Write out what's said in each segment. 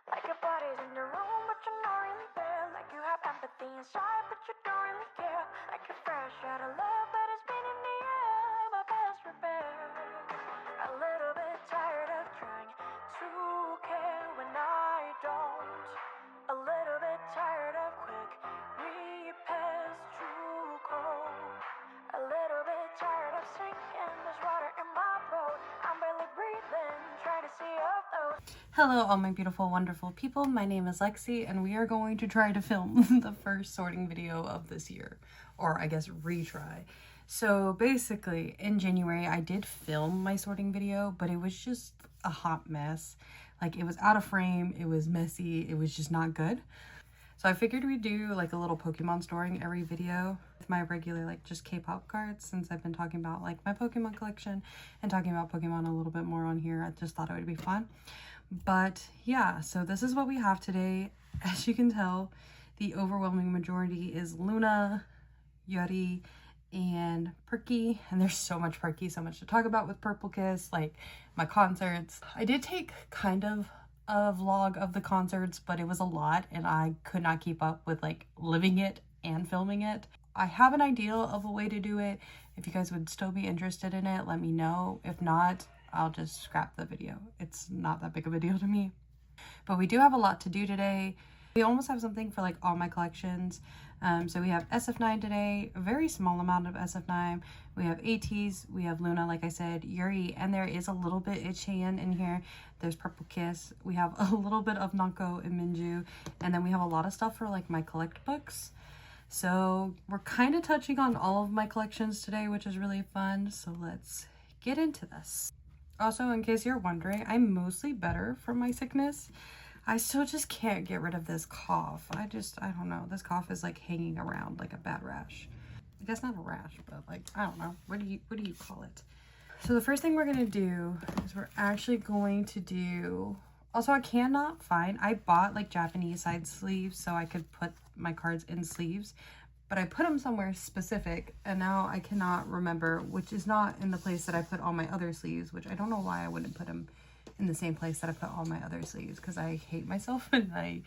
Like your body's in the room, but you're not really there. Like you have empathy inside, but you don't really care. Like you're fresh out of love, but it's been in the air. My best repair. A little bit tired of trying to care when I don't. A little bit tired of quick repairs to cold. A little bit tired of sinking. There's water in my boat. I'm barely breathing, trying to see your float. Hello, all my beautiful, wonderful people. My name is Lexi, and we are going to try to film the first sorting video of this year, or I guess retry. So basically, in January, I did film my sorting video, but it was just a hot mess. Like, it was out of frame, it was messy, it was just not good. So I figured we'd do like a little Pokemon storing every video with my regular like just K-pop cards, since I've been talking about like my Pokemon collection and talking about Pokemon a little bit more on here. I just thought it would be fun. But yeah, so this is what we have today. As you can tell, the overwhelming majority is Loona, Yuri, and Perky. And there's so much Perky, so much to talk about with Purple Kiss, like my concerts. I did take kind of a vlog of the concerts, but it was a lot and I could not keep up with like living it and filming it. I have an idea of a way to do it. If you guys would still be interested in it, let me know. If not, I'll just scrap the video. It's not that big of a deal to me. But we do have a lot to do today. We almost have something for like all my collections. So we have SF9 today, a very small amount of SF9. We have Ateez, we have Loona, like I said, Yuri, and there is a little bit Izone in here. There's Purple Kiss. We have a little bit of Nako and Minju, and then we have a lot of stuff for like my collect books. So we're kind of touching on all of my collections today, which is really fun. So let's get into this. Also, in case you're wondering, I'm mostly better from my sickness. I still just can't get rid of this cough. I don't know. This cough is like hanging around like a bad rash. I guess not a rash, but like, I don't know. What do you call it? So the first thing we're going to do is we're actually going to do, also I cannot find, I bought like Japanese side sleeves so I could put my cards in sleeves, but I put them somewhere specific and now I cannot remember, which is not in the place that I put all my other sleeves, which I don't know why I wouldn't put them in the same place that I put all my other sleeves, because I hate myself and I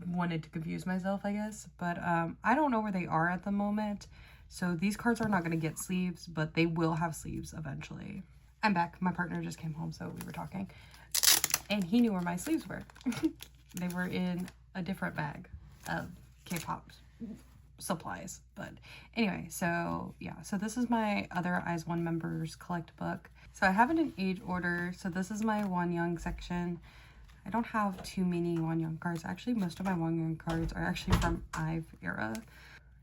wanted to confuse myself, I guess. But I don't know where they are at the moment. So these cards are not going to get sleeves, but they will have sleeves eventually. I'm back. My partner just came home, so we were talking. And he knew where my sleeves were. They were in a different bag of K-pop supplies. But anyway, so yeah, so this is my other Eyes One members collect book. So I have it in age order. So this is my One Young section. I don't have too many One Young cards. Actually, most of my One Young cards are actually from IVE era,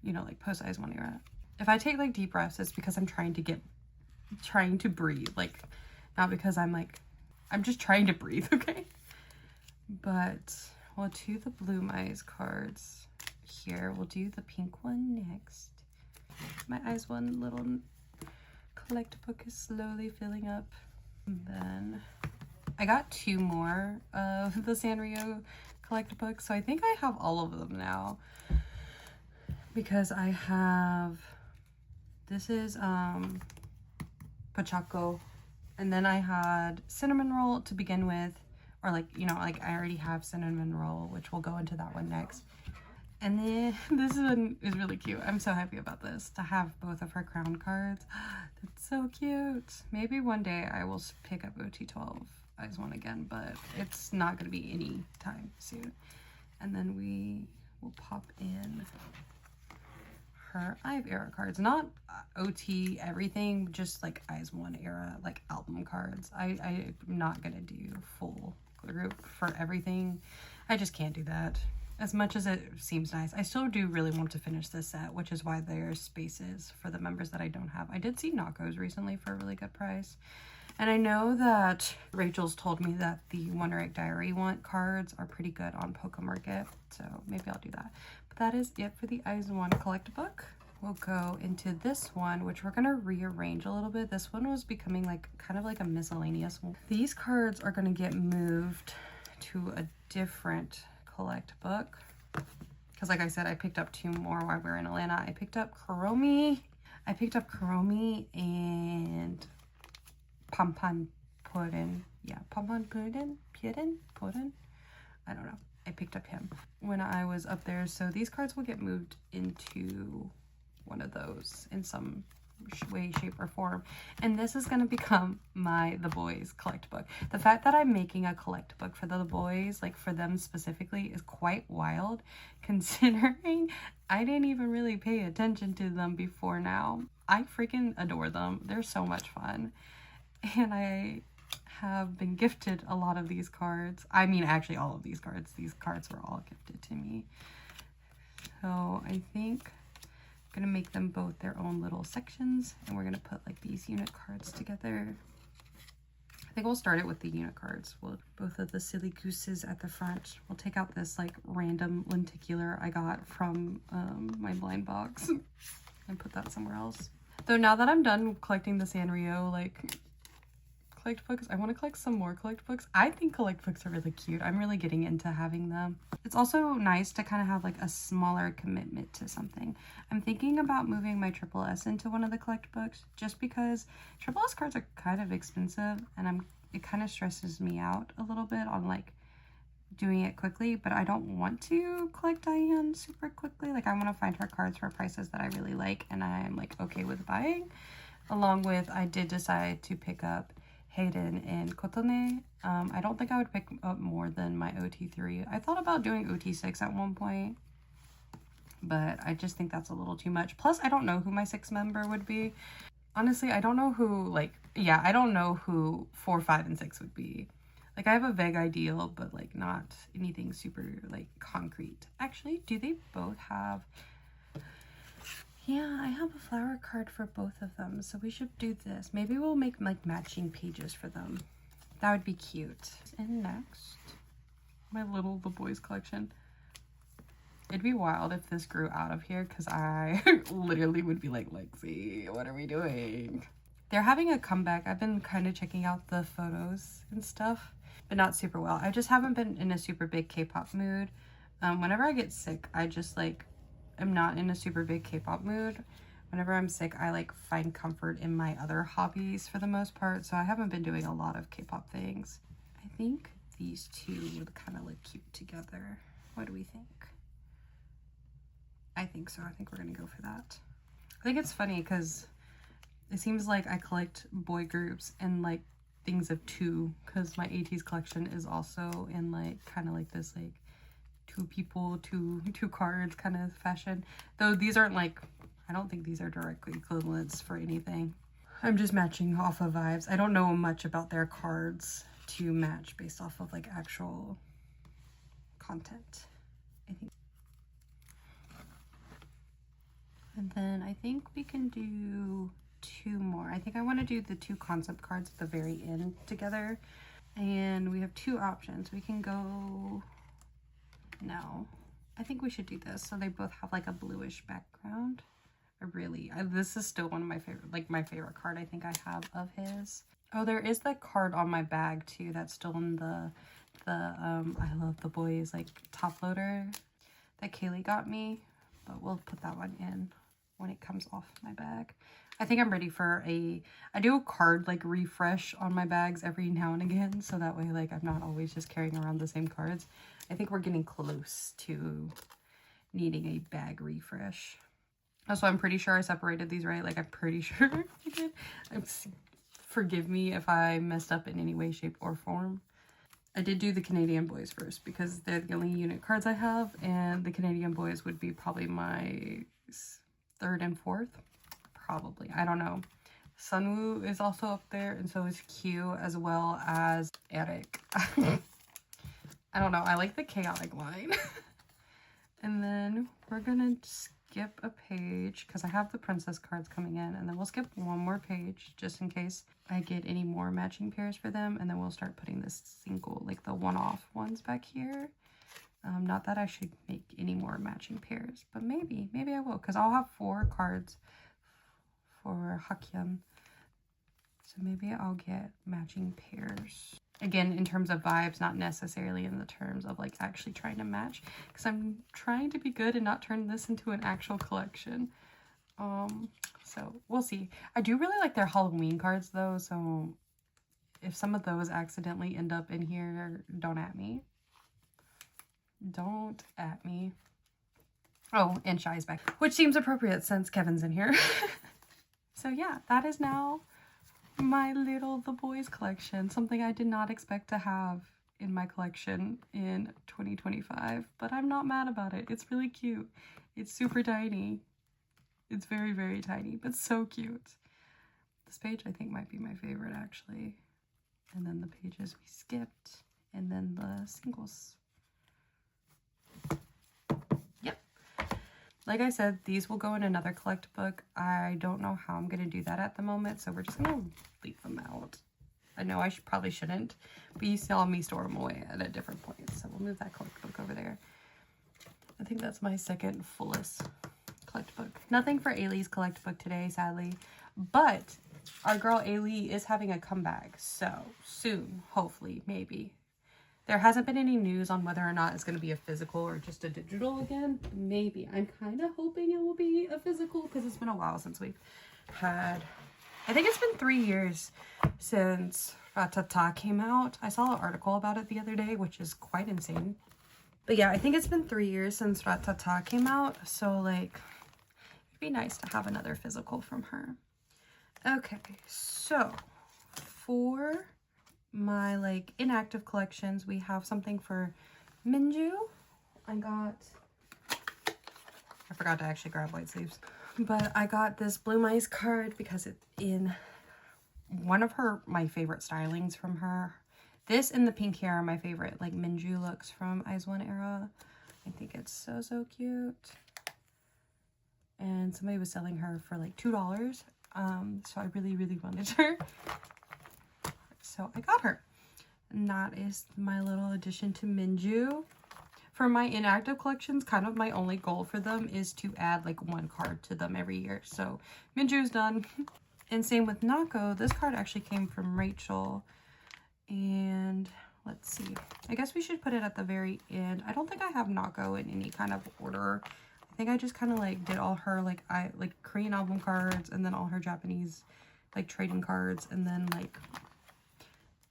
you know, like post Eyes One era. If I take like deep breaths, it's because I'm trying to breathe, like not because I'm just trying to breathe, okay? But we'll do the Bloom Eyes cards here. We'll do the pink one next. My Eyes One little collect book is slowly filling up. And then I got 2 more of the Sanrio collect books, so I think I have all of them now, because I have, this is Pachaco, and then I had Cinnamon Roll to begin with, or like, you know, like I already have Cinnamon Roll, which we'll go into that one next. And then this one is really cute. I'm so happy about this, to have both of her crown cards. That's so cute. Maybe one day I will pick up OT12 Eyes One again, but it's not going to be any time soon. And then we will pop in her IVE era cards. Not OT everything, just like Eyes One era, like album cards. I'm not going to do full group for everything. I just can't do that. As much as it seems nice, I still do really want to finish this set, which is why there's spaces for the members that I don't have. I did see Nako's recently for a really good price. And I know that Rachel's told me that the Wonder Egg Diary cards are pretty good on Pokemarket, so maybe I'll do that. But that is it for the Eyes One collect book. We'll go into this one, which we're gonna rearrange a little bit. This one was becoming like kind of like a miscellaneous one. These cards are gonna get moved to a different collect book, because like I said, I picked up 2 more while we were in Atlanta. I picked up Kuromi and Pampan Purin. Yeah, Pampan Purin. I don't know. I picked up him when I was up there. So these cards will get moved into one of those in some way, shape, or form. And this is going to become the Boyz collect book. The fact that I'm making a collect book for the Boyz, like for them specifically, is quite wild, considering I didn't even really pay attention to them before now. I freaking adore them. They're so much fun. And I have been gifted a lot of these cards. I mean, actually all of these cards. These cards were all gifted to me. So I think I'm gonna make them both their own little sections, and we're gonna put like these unit cards together. I think we'll start it with the unit cards. Both of the silly gooses at the front. We'll take out this like random lenticular I got from my blind box and put that somewhere else. Though now that I'm done collecting the Sanrio like collect books, I want to collect some more collect books. I think collect books are really cute. I'm really getting into having them. It's also nice to kind of have like a smaller commitment to something. I'm thinking about moving my Triple S into one of the collect books, just because Triple S cards are kind of expensive, and it kind of stresses me out a little bit on like doing it quickly, but I don't want to collect Diane super quickly. Like I want to find her cards for prices that I really like and I'm like okay with buying. Along with, I did decide to pick up Hayden and Kotone. I don't think I would pick up more than my OT3. I thought about doing OT6 at one point, but I just think that's a little too much. Plus, I don't know who my 6th member would be. Honestly, I don't know who, I don't know who 4, 5, and 6 would be. Like, I have a vague ideal, but, like, not anything super, like, concrete. Actually, do they both have... Yeah, I have a flower card for both of them, so we should do this. Maybe we'll make like matching pages for them. That would be cute. And next, the Boyz collection. It'd be wild if this grew out of here, because I literally would be like, Lexi, what are we doing? They're having a comeback. I've been kind of checking out the photos and stuff, but not super well. I just haven't been in a super big K-pop mood. Whenever I get sick, I just like... I'm not in a super big K-pop mood. Whenever I'm sick, I like find comfort in my other hobbies for the most part, so I haven't been doing a lot of K-pop things. I think these two would kind of look cute together. What do we think? I think so. I think we're gonna go for that. I think it's funny because it seems like I collect boy groups and like things of 2, because my Ateez collection is also in like kind of like this like 2 people, two cards kind of fashion. Though these aren't like, I don't think these are directly equivalents for anything. I'm just matching off of vibes. I don't know much about their cards to match based off of like actual content, I think. And then I think we can do 2 more. I think I want to do the 2 concept cards at the very end together. And we have 2 options. We can go... No, I think we should do this. So they both have like a bluish background. This is still one of my favorite, like my favorite card I think I have of his. Oh, there is that card on my bag too. That's still in the I love the Boyz like top loader that Kaylee got me, but we'll put that one in when it comes off my bag. I think I'm ready for I do a card like refresh on my bags every now and again, so that way like I'm not always just carrying around the same cards. I think we're getting close to needing a bag refresh. Also, I'm pretty sure I separated these right. Like, I'm pretty sure I did. Forgive me if I messed up in any way, shape, or form. I did do the Canadian Boyz first because they're the only unit cards I have, and the Canadian Boyz would be probably my 3rd and 4th. Probably. I don't know. Sunwoo is also up there, and so is Q, as well as Eric. I don't know. I like the chaotic line. And then we're gonna skip a page because I have the princess cards coming in, and then we'll skip one more page just in case I get any more matching pairs for them, and then we'll start putting this single, like the one-off ones back here. Not that I should make any more matching pairs, but maybe I will, because I'll have 4 cards for Hakyeon. So maybe I'll get matching pairs. Again, in terms of vibes, not necessarily in the terms of like actually trying to match, because I'm trying to be good and not turn this into an actual collection. So we'll see. I do really like their Halloween cards though, so if some of those accidentally end up in here, don't at me. Don't at me. Oh, and Shy's back, which seems appropriate since Kevin's in here. So yeah, that is now my little The Boyz collection. Something I did not expect to have in my collection in 2025, but I'm not mad about it. It's really cute. It's super tiny. It's very, very tiny, but so cute. This page I think might be my favorite actually. And then the pages we skipped, and then the singles. Yep. Like I said, these will go in another collect book. I don't know how I'm going to do that at the moment, so we're just going to leave them out. I know I probably shouldn't, but you saw me store them away at a different point, so we'll move that collect book over there. I think that's my second fullest collect book. Nothing for Ailey's collect book today, sadly, but our girl Ailey is having a comeback, so soon, hopefully, maybe. There hasn't been any news on whether or not it's going to be a physical or just a digital again. Maybe. I'm kind of hoping it will be a physical because it's been a while since we've had... I think it's been 3 years since Ratata came out. I saw an article about it the other day, which is quite insane. But yeah, I think it's been 3 years since Ratata came out. So like, it'd be nice to have another physical from her. Okay, so for my like inactive collections, we have something for Minju. I forgot to actually grab white sleeves, but I got this Blue Mice card because it's in one of my favorite stylings from her. This and the pink hair are my favorite like Minju looks from Izone era. I think it's so, so cute. And somebody was selling her for like $2. So I really, really wanted her. So I got her. And that is my little addition to Minju. For my inactive collections, kind of my only goal for them is to add like one card to them every year. So Minju's done. And same with Nako. This card actually came from Rachel. And let's see. I guess we should put it at the very end. I don't think I have Nako in any kind of order. I think I just kind of like did all her like Korean album cards, and then all her Japanese like trading cards, and then like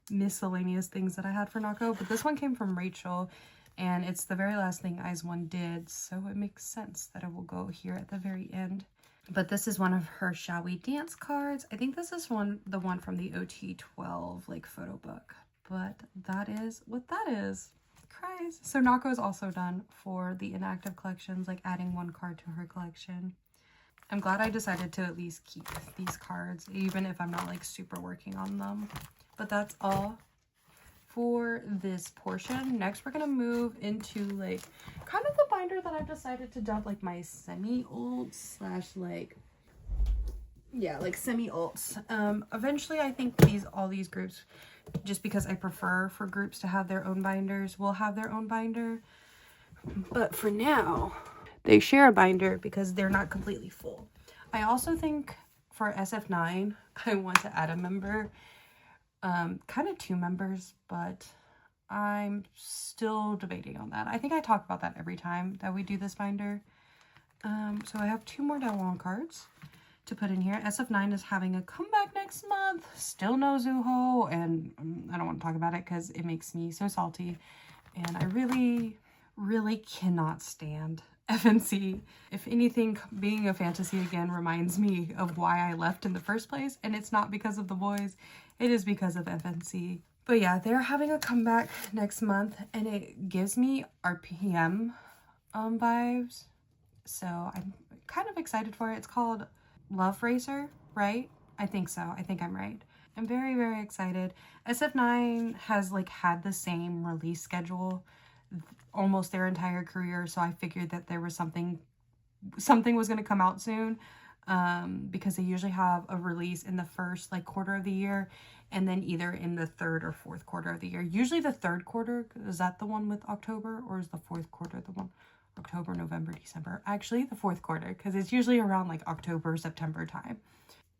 miscellaneous things that I had for Nako. But this one came from Rachel, and it's the very last thing Izone did, so it makes sense that it will go here at the very end. But this is one of her Shall We Dance cards. I think this is the one from the OT12 like photo book, but that is what that is. Cries. So Nako is also done for the inactive collections, like adding one card to her collection. I'm glad I decided to at least keep these cards, even if I'm not like super working on them. But that's all for this portion. Next, we're gonna move into like kind of the binder that I've decided to dump like my semi-old slash like, yeah, like semi-alts. Eventually I think all these groups, just because I prefer for groups to have their own binders, will have their own binder. But for now, they share a binder because they're not completely full. I also think for SF9, I want to add a member. Kind of 2 members, but I'm still debating on that. I think I talk about that every time that we do this binder. So I have 2 more Dalwon cards to put in here. SF9 is having a comeback next month. Still no Zuho, and I don't want to talk about it because it makes me so salty. And I really, really cannot stand FNC. If anything, being a fantasy again reminds me of why I left in the first place, and it's not because of the Boyz, it is because of FNC. But yeah, they're having a comeback next month, and it gives me RPM vibes, so I'm kind of excited for it. It's called Love Racer, right? I think so. I think I'm right. I'm very, very excited. SF9 has like had the same release schedule almost their entire career, so I figured that there was something was going to come out soon, because they usually have a release in the first like quarter of the year, and then either in the 3rd or 4th quarter of the year. Usually the 3rd quarter, is that the one with October, or is the 4th quarter the one October, November, December? Actually the 4th quarter, because it's usually around like October, September time.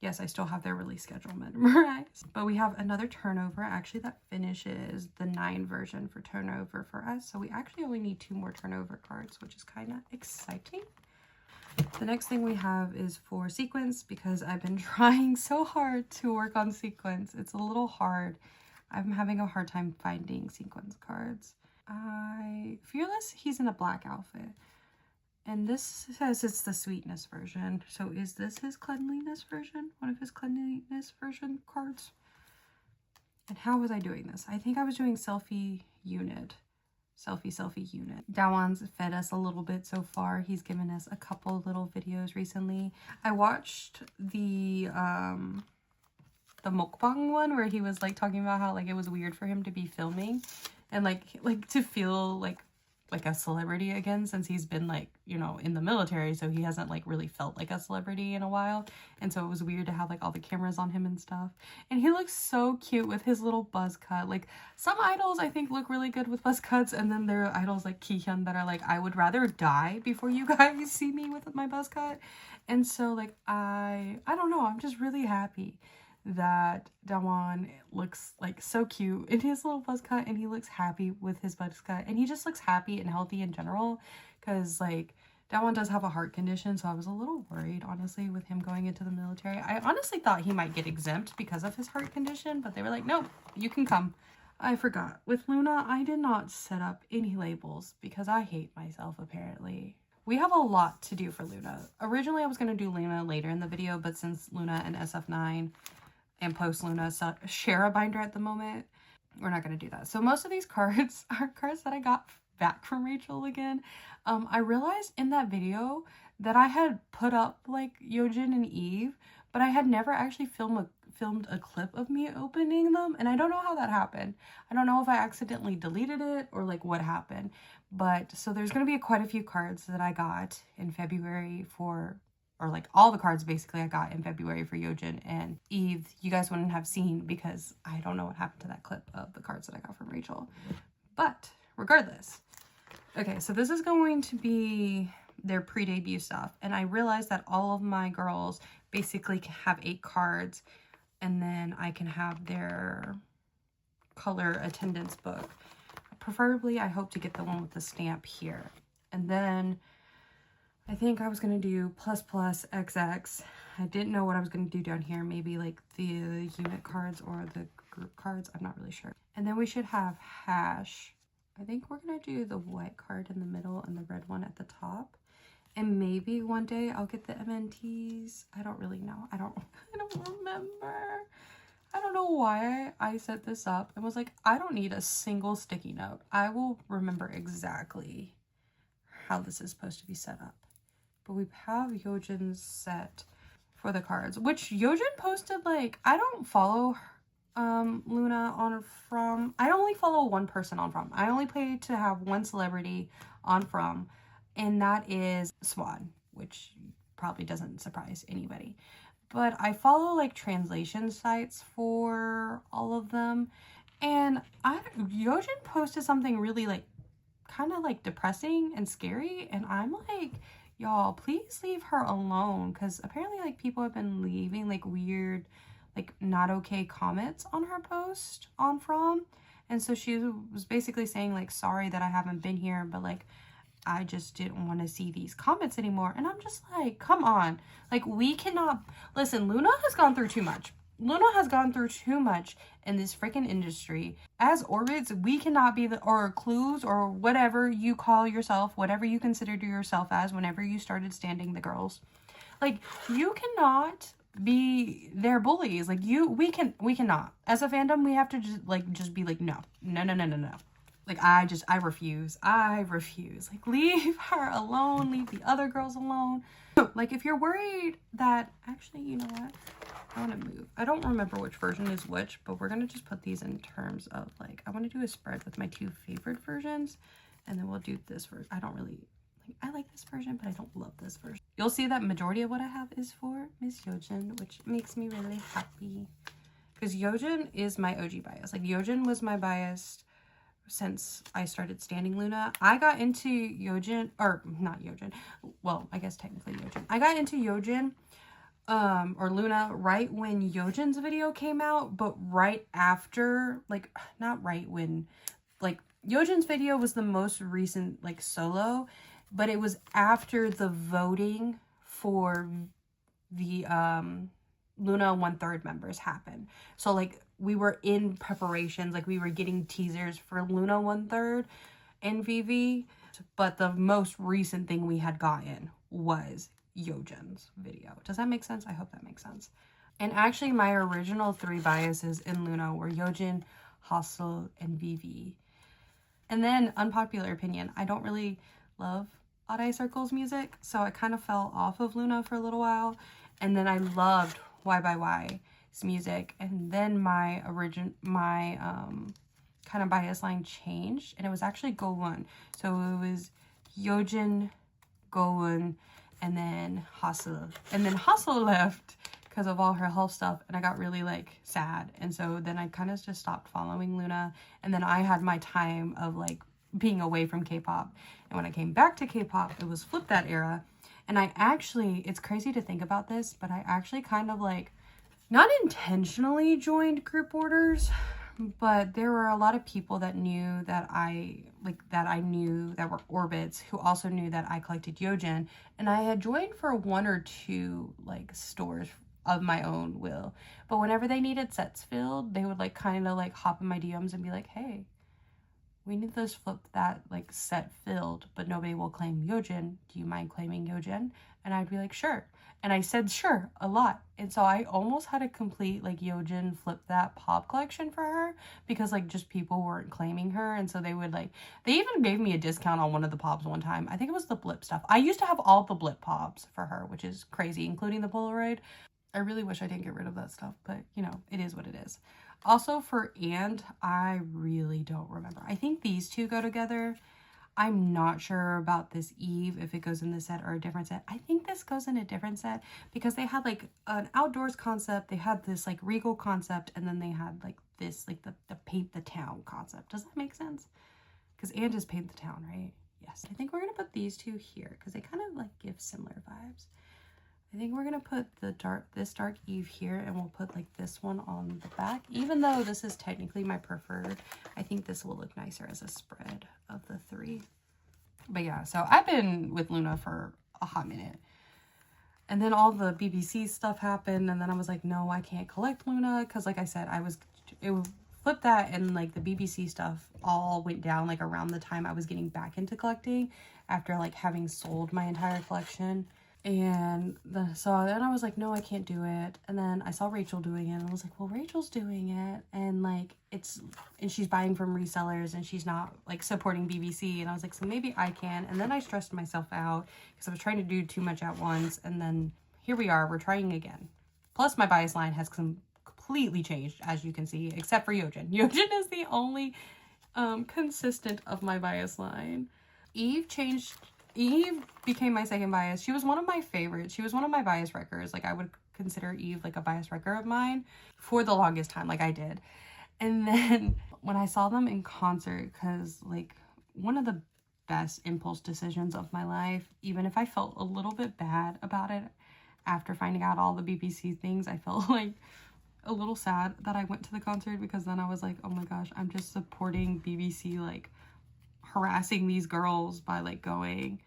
Yes, I still have their release schedule memorized. But we have another turnover, actually, that finishes the 9 version for turnover for us. So we actually only need 2 more turnover cards, which is kind of exciting. The next thing we have is for sequence, because I've been trying so hard to work on sequence. It's a little hard. I'm having a hard time finding sequence cards. I Fearless, he's in a black outfit. And this says it's the sweetness version. So is this his cleanliness version? One of his cleanliness version cards? And how was I doing this? I think I was doing selfie unit. Selfie unit. Dawan's fed us a little bit so far. He's given us a couple little videos recently. I watched the mukbang one where he was like talking about how like it was weird for him to be filming and like to feel like a celebrity again, since he's been like, you know, in the military, so he hasn't like really felt like a celebrity in a while, and so it was weird to have like all the cameras on him and stuff. And he looks so cute with his little buzz cut. Like some idols I think look really good with buzz cuts, and then there are idols like Kihyun that are like, I would rather die before you guys see me with my buzz cut. And so like I don't know, I'm just really happy that Dawan looks like so cute in his little buzz cut, and he looks happy with his buzz cut, and he just looks happy and healthy in general, because like Dawan does have a heart condition, so I was a little worried honestly with him going into the military. I honestly thought he might get exempt because of his heart condition, but they were like, nope, you can come. I forgot, with Loona I did not set up any labels because I hate myself apparently. We have a lot to do for Loona. Originally I was going to do Loona later in the video, but since Loona and SF9 and Post Loona share a binder at the moment, we're not going to do that. So most of these cards are cards that I got back from Rachel again. I realized in that video that I had put up like Yojin and Eve, but I had never actually filmed a clip of me opening them, and I don't know how that happened. I don't know if I accidentally deleted it or like what happened. But so there's going to be quite a few cards that I got in February for, or like all the cards basically I got in February for Yojin and Eve, you guys wouldn't have seen because I don't know what happened to that clip of the cards that I got from Rachel. But regardless, okay, so this is going to be their pre-debut stuff, and I realized that all of my girls basically have 8 cards, and then I can have their color attendance book. Preferably, I hope to get the one with the stamp here, and then I think I was going to do plus XX. I didn't know what I was going to do down here. Maybe like the unit cards or the group cards. I'm not really sure. And then we should have hash. I think we're going to do the white card in the middle and the red one at the top. And maybe one day I'll get the MNTs. I don't really know. I don't remember. I don't know why I set this up and was like, I don't need a single sticky note. I will remember exactly how this is supposed to be set up. But we have Yojin's set for the cards, which Yojin posted, like, I don't follow Loona on From. I only follow one person on From. I only pay to have one celebrity on From, and that is Swan, which probably doesn't surprise anybody. But I follow like translation sites for all of them, and Yojin posted something really like kind of like depressing and scary, and I'm like, y'all, please leave her alone, because apparently like people have been leaving like weird, like not okay comments on her post on From, and so she was basically saying like, sorry that I haven't been here, but like I just didn't want to see these comments anymore. And I'm just like, come on, like we cannot listen. Loona has gone through too much. Loona has gone through too much in this freaking industry. As Orbits, we cannot be or Clues, or whatever you call yourself, whatever you consider yourself as whenever you started standing the girls. Like, you cannot be their bullies. Like, we cannot. As a fandom, we have to just be like, no. Like, I refuse. Like, leave her alone. Leave the other girls alone. Like, if you're worried that, actually, you know what? I want to move. I don't remember which version is which, but we're going to just put these in terms of, like, I want to do a spread with my 2 favorite versions, and then we'll do this version. I don't really, like, I like this version, but I don't love this version. You'll see that majority of what I have is for Miss Yojin, which makes me really happy, because Yojin is my OG bias. Like, Yojin was my bias since I started standing Loona. I got into Yojin, or not Yojin, well, I guess technically Yojin. I got into Yojin, or Loona, right when Yojin's video came out, but right after, like, not right when, like, Yojin's video was the most recent, like, solo, but it was after the voting for the, Loona 1/3 members happened. So, like, we were in preparations, like, we were getting teasers for Loona 1/3, in VV, but the most recent thing we had gotten was Yojin's video. Does that make sense? I hope that makes sense. And actually my original 3 biases in Loona were Yojin, Hostel, and VV. And then, unpopular opinion, I don't really love Ateez Circle's music, so I kind of fell off of Loona for a little while. And then I loved Y by Y's music, and then my kind of bias line changed, and it was actually Gowon. So it was Yojin, Gowon, and then Hostel. And then Hostel left because of all her health stuff, and I got really like sad, and so then I kind of just stopped following Loona, and then I had my time of like being away from K-pop. And when I came back to K-pop, it was Flip That era, and I actually, it's crazy to think about this, but I actually kind of like not intentionally joined group orders, but there were a lot of people that knew that I knew that were orbits, who also knew that I collected Yojin, and I had joined for 1 or 2 like stores of my own will. But whenever they needed sets filled, they would like kind of like hop in my DMs and be like, hey, we need this Flip That like set filled, but nobody will claim Yojin. Do you mind claiming Yojin? And I'd be like, sure. And I said sure a lot. And so I almost had a complete like Yojin Flip That pop collection for her, because like just people weren't claiming her. And so they would like, they even gave me a discount on one of the pops one time. I think it was the Blip stuff. I used to have all the Blip pops for her, which is crazy, including the Polaroid. I really wish I didn't get rid of that stuff, but you know, it is what it is. Also for And, I really don't remember. I think these 2 go together. I'm not sure about this Eve, if it goes in this set or a different set. I think this goes in a different set, because they had like an outdoors concept, they had this like regal concept, and then they had like this, like the paint the town concept. Does that make sense? Because And is paint the town, right? Yes. I think we're going to put these 2 here because they kind of like give similar vibes. I think we're going to put this dark Eve here, and we'll put like this one on the back. Even though this is technically my preferred, I think this will look nicer as a spread of the 3. But yeah, so I've been with Loona for a hot minute. And then all the BBC stuff happened, and then I was like, no, I can't collect Loona, because like I said, it Flip That and like the BBC stuff all went down like around the time I was getting back into collecting, after like having sold my entire collection. And so then I was like, no, I can't do it. And then I saw Rachel doing it, and I was like, well, Rachel's doing it, and like and she's buying from resellers, and she's not like supporting BBC. And I was like, so maybe I can. And then I stressed myself out because I was trying to do too much at once. And then here we are, we're trying again. Plus my bias line has completely changed, as you can see, except for Yojin. Yojin is the only consistent of my bias line. Eve became my second bias. She was one of my favorites. She was one of my bias wreckers. Like, I would consider Eve like a bias wrecker of mine for the longest time, like I did. And then when I saw them in concert, because like one of the best impulse decisions of my life, even if I felt a little bit bad about it after finding out all the BBC things, I felt like a little sad that I went to the concert, because then I was like, oh my gosh, I'm just supporting BBC like harassing these girls by like going.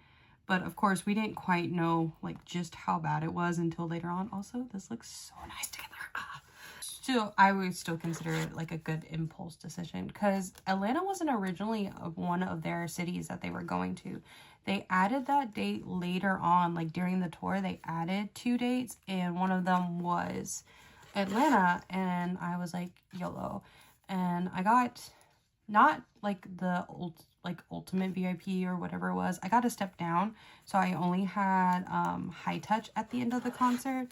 But of course we didn't quite know like just how bad it was until later on. Also, this looks so nice together. Still, I would still consider it like a good impulse decision, because Atlanta wasn't originally one of their cities that they were going to. They added that date later on, like during the tour. They added 2 dates, and one of them was Atlanta, and I was like, YOLO. And I got not like the ultimate VIP or whatever it was. I got a step down, so I only had high touch at the end of the concert,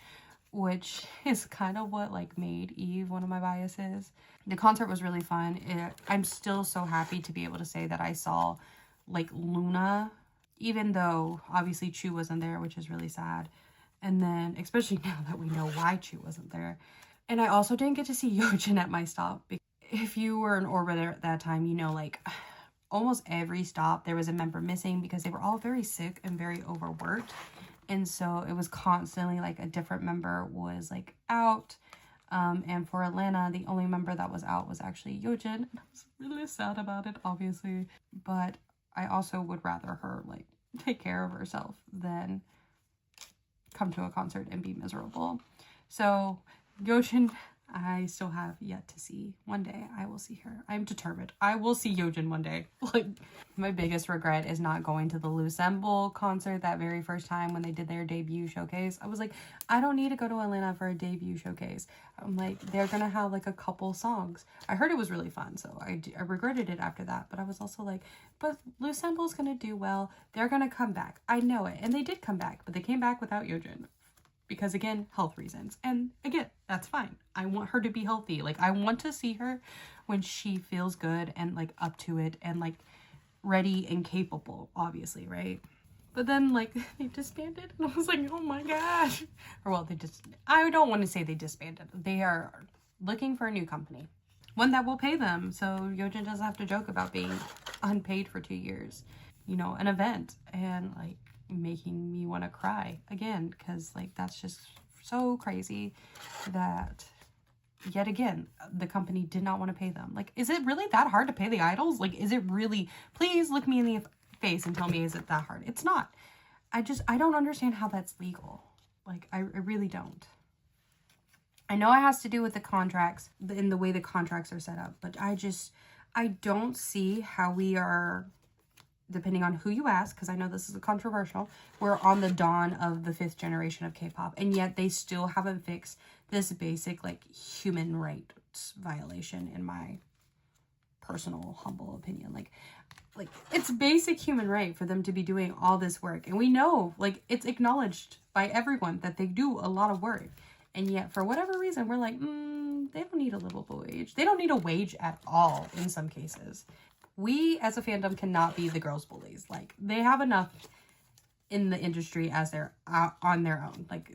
which is kind of what like made Eve one of my biases. The concert was really fun. I'm still so happy to be able to say that I saw like Loona, even though obviously Chu wasn't there, which is really sad. And then especially now that we know why Chu wasn't there. And I also didn't get to see Yojin at my stop. If you were an orbiter at that time, you know, like almost every stop there was a member missing, because they were all very sick and very overworked. And so it was constantly like a different member was like out. And for Atlanta, the only member that was out was actually Yojin. I was really sad about it, obviously. But I also would rather her like take care of herself than come to a concert and be miserable. So Yojin I still have yet to see. One day I will see her. I'm determined. I will see Yeojin one day. Like, my biggest regret is not going to the Loosemble concert that very first time when they did their debut showcase. I was like, I don't need to go to Atlanta for a debut showcase. I'm like, they're gonna have like a couple songs. I heard it was really fun, so I regretted it after that. But I was also like, but Loosemble's gonna do well. They're gonna come back. I know it. And they did come back, but they came back without Yeojin. Because again, health reasons. And again, that's fine. I want her to be healthy. Like, I want to see her when she feels good and like up to it and like ready and capable, obviously, right? But then like they disbanded and I was like, oh my gosh. Or well, I don't want to say they disbanded. They are looking for a new company. One that will pay them. So Yeojin doesn't have to joke about being unpaid for 2 years. You know, an event and like making me want to cry again, because like that's just so crazy that yet again the company did not want to pay them. Like, is it really that hard to pay the idols? Like, is it really? Please look me in the face and tell me, is it that hard? It's not. I don't understand how that's legal. Like, I really don't. I know it has to do with the contracts, in the way the contracts are set up, but I don't see how we are, depending on who you ask, because I know this is controversial, we're on the dawn of the 5th generation of K-pop, and yet they still haven't fixed this basic, like, human rights violation, in my personal, humble opinion. Like, it's basic human right for them to be doing all this work, and we know, like, it's acknowledged by everyone that they do a lot of work, and yet, for whatever reason, we're like, they don't need a livable wage. They don't need a wage at all, in some cases. We as a fandom cannot be the girls' bullies. Like, they have enough in the industry as they're on their own. Like,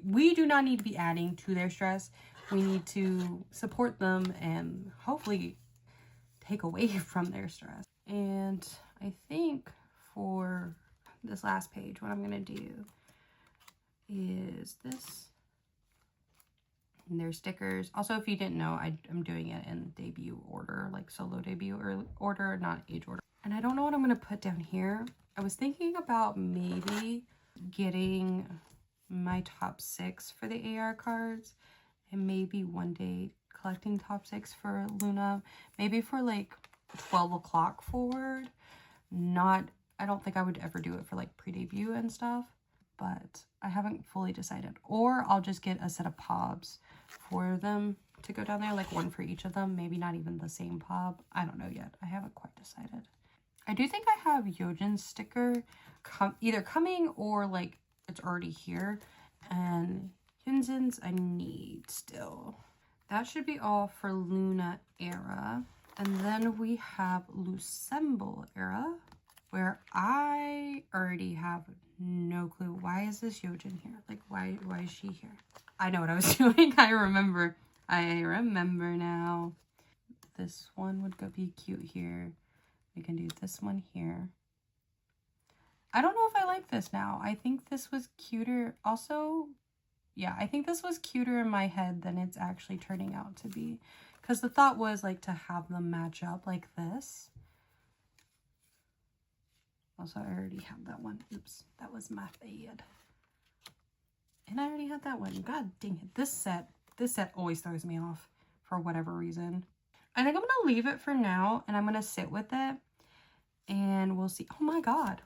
we do not need to be adding to their stress. We need to support them and hopefully take away from their stress. And I think for this last page, what I'm going to do is this. And their stickers. Also, if you didn't know, I'm doing it in debut order, like solo debut order, not age order. And I don't know what I'm going to put down here. I was thinking about maybe getting my top 6 for the AR cards, and maybe one day collecting top 6 for Loona, maybe for like 12 o'clock forward. I don't think I would ever do it for like pre-debut and stuff, but I haven't fully decided. Or I'll just get a set of pobs for them to go down there, like one for each of them, maybe not even the same pob. I don't know yet. I haven't quite decided. I do think I have Yeojin's sticker either coming or like it's already here, and Hyunjin's I need still. That should be all for Loona era. And then we have Loosemble era, where I already have no clue. Why is this Yeojin here? Like, why is she here? I know what I was doing. I remember now. This one would be cute here. We can do this one here. I don't know if I like this now. I think this was cuter. Also, yeah, I think this was cuter in my head than it's actually turning out to be. Because the thought was like to have them match up like this. Also, I already have that one. Oops, that was my bad. And I already had that one. God dang it. This set always throws me off for whatever reason. I think I'm going to leave it for now, and I'm going to sit with it, and we'll see. Oh my God.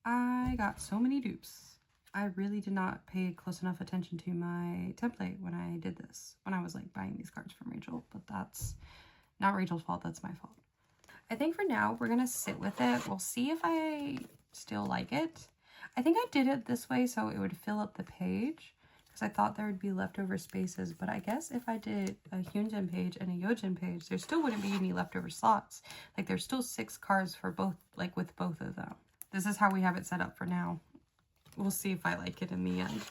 I got so many dupes. I really did not pay close enough attention to my template when I did this, when I was like buying these cards from Rachel, but that's not Rachel's fault. That's my fault. I think for now, we're going to sit with it. We'll see if I still like it. I think I did it this way so it would fill up the page, because I thought there would be leftover spaces. But I guess if I did a Hyunjin page and a Yeojin page, there still wouldn't be any leftover slots. Like, there's still 6 cards for both, like with both of them. This is how we have it set up for now. We'll see if I like it in the end,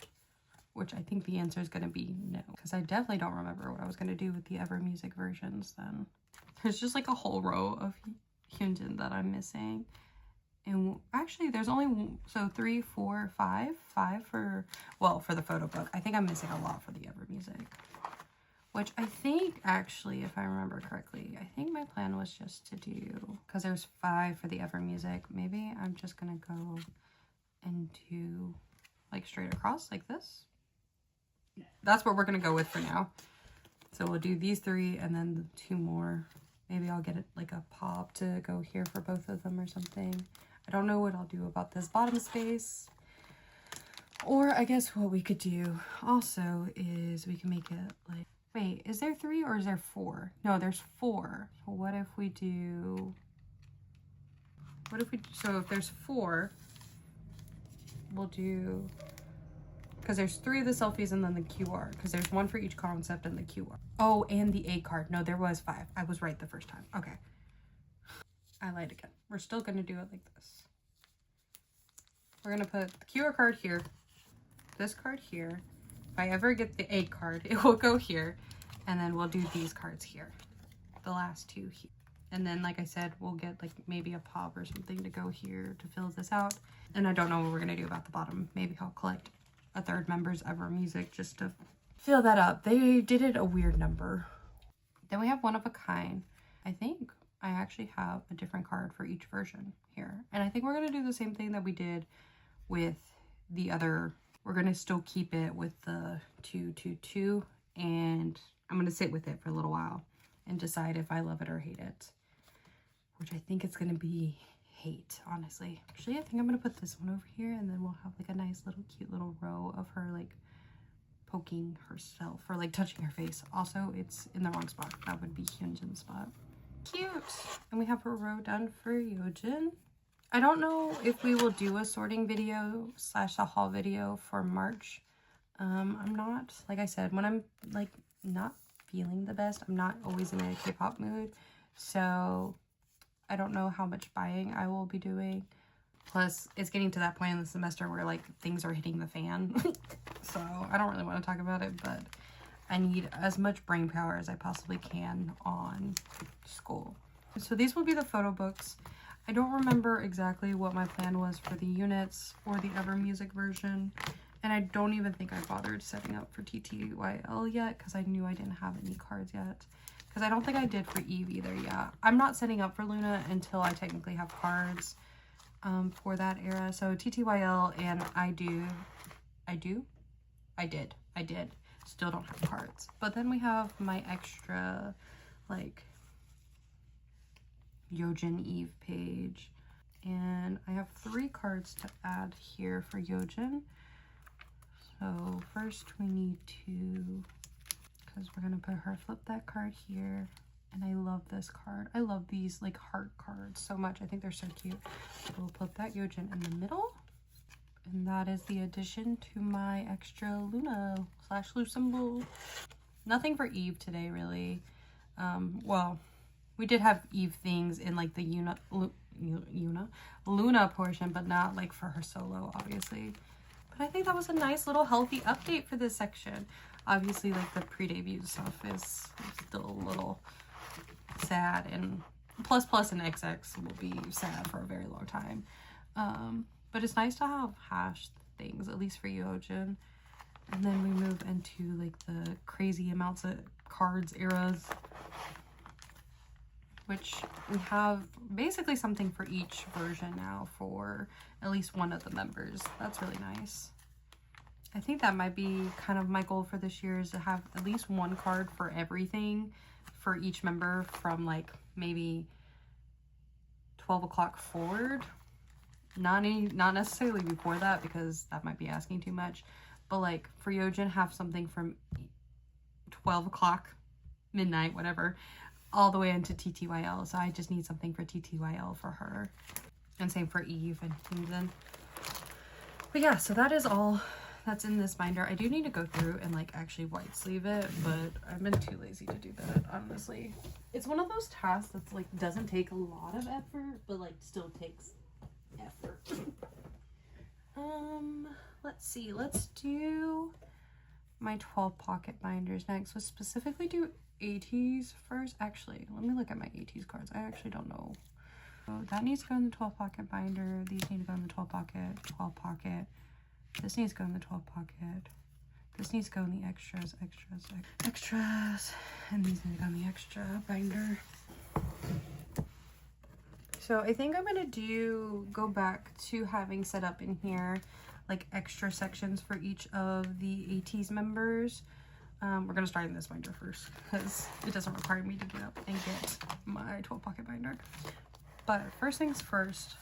which I think the answer is going to be no, because I definitely don't remember what I was going to do with the Ever Music versions then. There's just like a whole row of Hyunjin that I'm missing. And actually there's only, so 3, 4, 5 for, well, for the photo book. I think I'm missing a lot for the Ever Music, which I think actually, if I remember correctly, I think my plan was just to do, because there's 5 for the Ever Music. Maybe I'm just going to go and do like straight across like this. That's what we're going to go with for now. So we'll do these 3 and then the 2 more. Maybe I'll get it like a pop to go here for both of them or something. I don't know what I'll do about this bottom space. Or I guess what we could do also is we can make it like, wait, is there 3 or is there 4? No, there's 4. So what if we do, so if there's 4, we'll do, because there's 3 of the selfies and then the QR, because there's 1 for each concept and the QR. Oh, and the A card. No, there was 5. I was right the first time. Okay. I lied again. We're still going to do it like this. We're going to put the QR card here, this card here. If I ever get the A card, it will go here. And then we'll do these cards here. The last 2 here. And then, like I said, we'll get like maybe a pop or something to go here to fill this out. And I don't know what we're going to do about the bottom. Maybe I'll collect a 3rd member's ever music just to fill that up. They did it a weird number. Then we have one of a kind. I think I actually have a different card for each version here. And I think we're going to do the same thing that we did with the other. We're going to still keep it with the 2, 2, 2. And I'm going to sit with it for a little while and decide if I love it or hate it. Which I think it's going to be hate, honestly. Actually, I think I'm going to put this one over here and then we'll have like a nice little cute little row of her like poking herself or like touching her face. Also, it's in the wrong spot. That would be Hyunjin's spot. Cute. And we have her row done for Yojin. I don't know if we will do a sorting video / a haul video for March. I'm not, like I said, when I'm like not feeling the best, I'm not always in a K-pop mood. So I don't know how much buying I will be doing. Plus, it's getting to that point in the semester where like things are hitting the fan. So I don't really want to talk about it, but I need as much brain power as I possibly can on school. So these will be the photo books. I don't remember exactly what my plan was for the units or the Ever Music version. And I don't even think I bothered setting up for TTYL yet because I knew I didn't have any cards yet. Because I don't think I did for Eve either yet. I'm not setting up for Loona until I technically have cards for that era. So TTYL and I did. Still don't have cards. But then we have my extra like Yojin Eve page. And I have 3 cards to add here for Yojin. So first we need to, because we're going to put her, flip that card here. And I love this card. I love these like heart cards so much. I think they're so cute. So we'll put that Yojin in the middle. And that is the addition to my extra Loona / Loosemble. Nothing for Eve today, really. Well, we did have Eve things in like the Loona portion, but not like for her solo, obviously. But I think that was a nice little healthy update for this section. Obviously, like the pre-debut stuff is still a little sad, and plus and XX will be sad for a very long time. But it's nice to have hashed things, at least for Yojin. And then we move into like the crazy amounts of cards eras, which we have basically something for each version now for at least one of the members. That's really nice. I think that might be kind of my goal for this year, is to have at least one card for everything for each member from like maybe 12 o'clock forward. Not necessarily before that, because that might be asking too much, but like for Yojin, have something from 12 o'clock, midnight, whatever, all the way into TTYL. So I just need something for TTYL for her, and same for Eve and Hyunjin. But yeah, so that is all that's in this binder. I do need to go through and like actually white sleeve it, but I've been too lazy to do that, honestly. It's one of those tasks that's like doesn't take a lot of effort, but like still takes effort. Let's see, let's do my 12 pocket binders next. So specifically do Ateez first. Actually, let me look at my Ateez cards. I actually don't know. So that needs to go in the 12 pocket binder. These need to go in the 12 pocket, 12 pocket. This needs to go in the 12 pocket. This needs to go in the extras. And these need to go in the extra binder. So I think I'm going to go back to having set up in here like extra sections for each of the Ateez members. We're gonna start in this binder first because it doesn't require me to get up and get my 12 pocket binder. But first things first,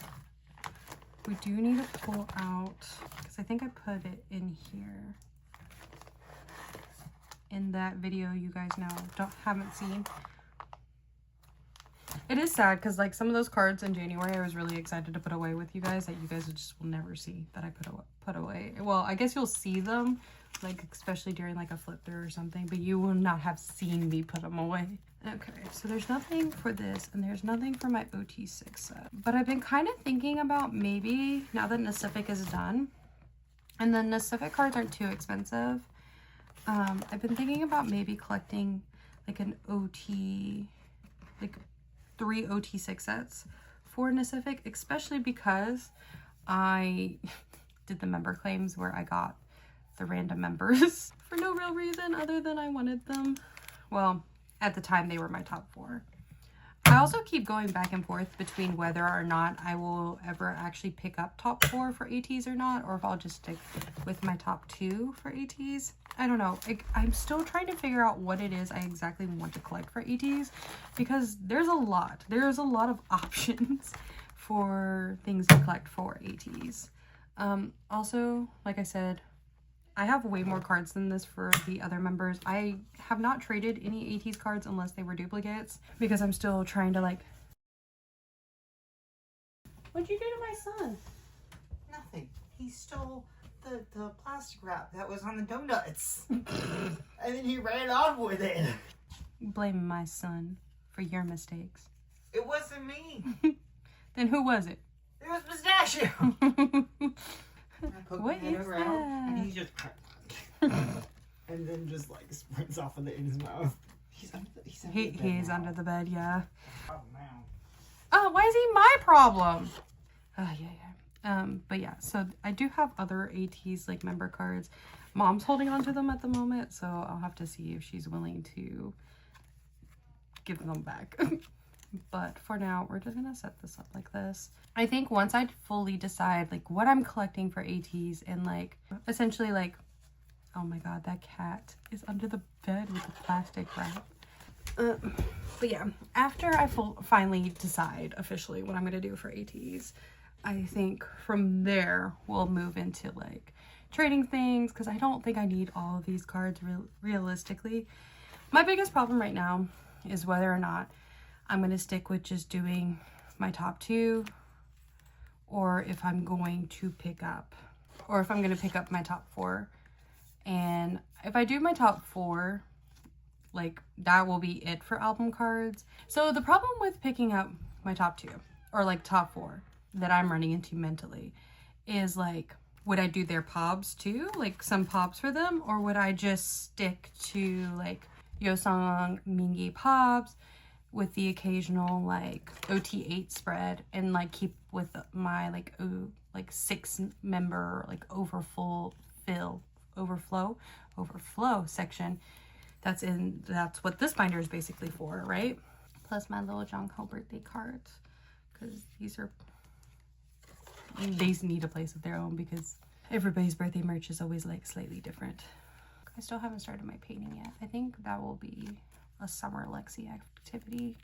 we do need to pull out, because I think I put it in here in that video you guys now haven't seen. It is sad because like some of those cards in January I was really excited to put away with you guys that you guys just will never see that I put away. Well, I guess you'll see them, like especially during like a flip through or something, but you will not have seen me put them away. Okay, so there's nothing for this and there's nothing for my OT6 set. But I've been kind of thinking about maybe, now that Pacific is done, and the Pacific cards aren't too expensive, I've been thinking about maybe collecting like an OT, like 3 OT6 sets for Pacific, especially because I did the member claims where I got the random members for no real reason other than I wanted them. Well, at the time they were my top 4. I also keep going back and forth between whether or not I will ever actually pick up top 4 for Ateez or not, or if I'll just stick with my top 2 for Ateez. I don't know. I'm still trying to figure out what it is I exactly want to collect for Ateez, because there's a lot of options for things to collect for Ateez. Also, like I said, I have way more cards than this for the other members. I have not traded any Ateez cards unless they were duplicates, because I'm still trying to like... What'd you do to my son? Nothing. He stole the plastic wrap that was on the donuts. And then he ran off with it. Blame my son for your mistakes. It wasn't me. Then who was it? It was Pistachio. What is that? And he just and then just like sprints off with it in his mouth. He's under the bed. He's under the bed, yeah. Oh man. Oh, why is he my problem? Oh yeah. But yeah, so I do have other Ateez like member cards. Mom's holding on to them at the moment, so I'll have to see if she's willing to give them back. But for now, we're just gonna set this up like this. I think once I fully decide like what I'm collecting for Ateez and like essentially like, oh my god, that cat is under the bed with the plastic wrap. But yeah, after I finally decide officially what I'm gonna do for Ateez, I think from there we'll move into like trading things, because I don't think I need all of these cards realistically. My biggest problem right now is whether or not I'm going to stick with just doing my top 2, or if I'm going to pick up my top 4. And if I do my top 4, like that will be it for album cards. So the problem with picking up my top 2 or like top 4 that I'm running into mentally is like, would I do their pobs too? Like some pobs for them? Or would I just stick to like Yosong Mingi pobs with the occasional like OT8 spread and like keep with my like 6 member like overflow section. That's what this binder is basically for, right? Plus my little Jongho birthday cards, because these need a place of their own, because everybody's birthday merch is always like slightly different. I still haven't started my painting yet. I think that will be a summer Lexi activity.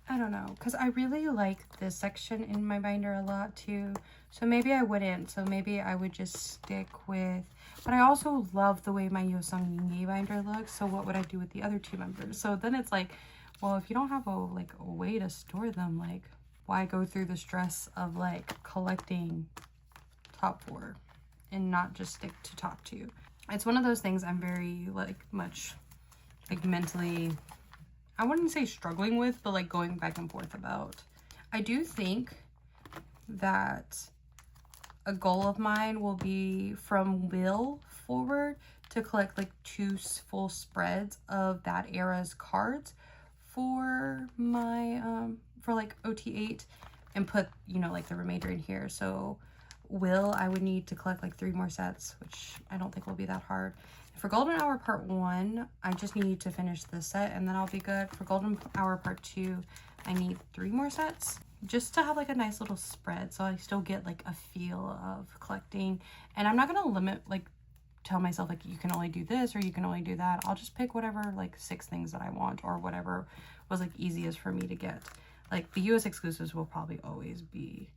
I don't know, because I really like this section in my binder a lot too. So maybe I wouldn't. So maybe I would just stick with... But I also love the way my Yosong Yinge binder looks. So what would I do with the other 2 members? So then it's like, well, if you don't have a way to store them, like, why go through the stress of like collecting top 4 and not just stick to top 2? It's one of those things I'm very much mentally, I wouldn't say struggling with, but like going back and forth about. I do think that a goal of mine will be from Will forward to collect like 2 full spreads of that era's cards for my for like OT8, and put, you know, like the remainder in here. So Will, I would need to collect like 3 more sets, which I don't think will be that hard. For Golden Hour Part 1, I just need to finish this set and then I'll be good. For Golden Hour Part 2, I need 3 more sets just to have like a nice little spread, so I still get like a feel of collecting. And I'm not going to limit like tell myself like you can only do this or you can only do that. I'll just pick whatever like 6 things that I want or whatever was like easiest for me to get. Like the US exclusives will probably always be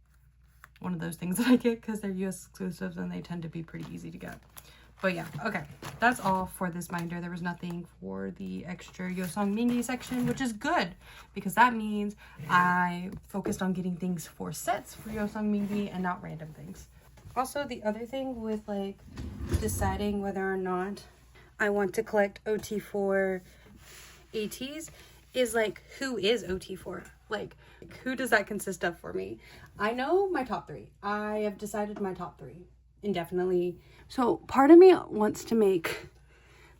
one of those things that I get because they're US exclusives and they tend to be pretty easy to get. But yeah, okay, that's all for this binder. There was nothing for the extra Yeosang Mingi section, which is good because that means I focused on getting things for sets for Yeosang Mingi and not random things. Also, the other thing with like deciding whether or not I want to collect OT for Ateez is like, who is OT for? Like, who does that consist of for me? I know my top 3. I have decided my top 3 indefinitely. So part of me wants to make,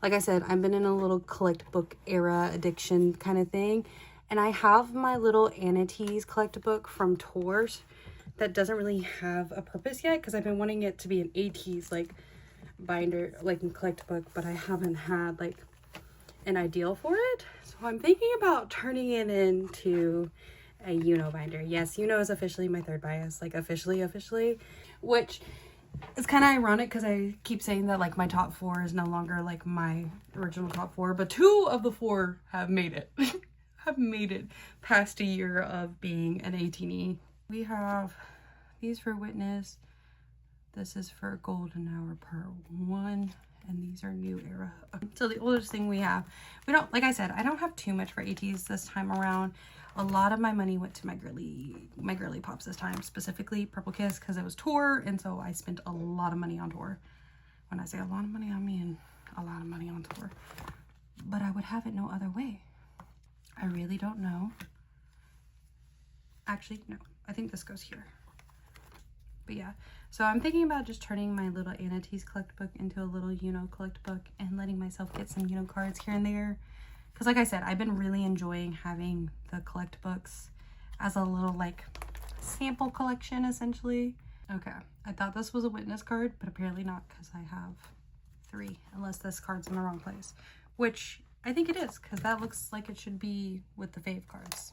like I said, I've been in a little collect book era addiction kind of thing. And I have my little Ateez collect book from Tours that doesn't really have a purpose yet because I've been wanting it to be an Ateez like binder, like in collect book, but I haven't had like an ideal for it. So I'm thinking about turning it into a binder. Yes, is officially my 3rd bias, like officially, which it's kind of ironic because I keep saying that like my top 4 is no longer like my original top 4, but 2 of the 4 have made it. Have made it past a year of being an 18E. We have these for Witness. This is for Golden Hour Part 1. And these are new era. So the oldest thing we have, like I said, I don't have too much for Ateez this time around. A lot of my money went to my girly pops this time, specifically Purple Kiss, because it was tour, and so I spent a lot of money on tour. When I say a lot of money, I mean a lot of money on tour. But I would have it no other way. I really don't know. Actually, no. I think this goes here. But yeah, so I'm thinking about just turning my little Ateez collect book into a little collect book and letting myself get some cards here and there. Because like I said, I've been really enjoying having the collect books as a little like sample collection essentially. Okay, I thought this was a Witness card, but apparently not because I have 3, unless this card's in the wrong place. Which I think it is, because that looks like it should be with the fave cards.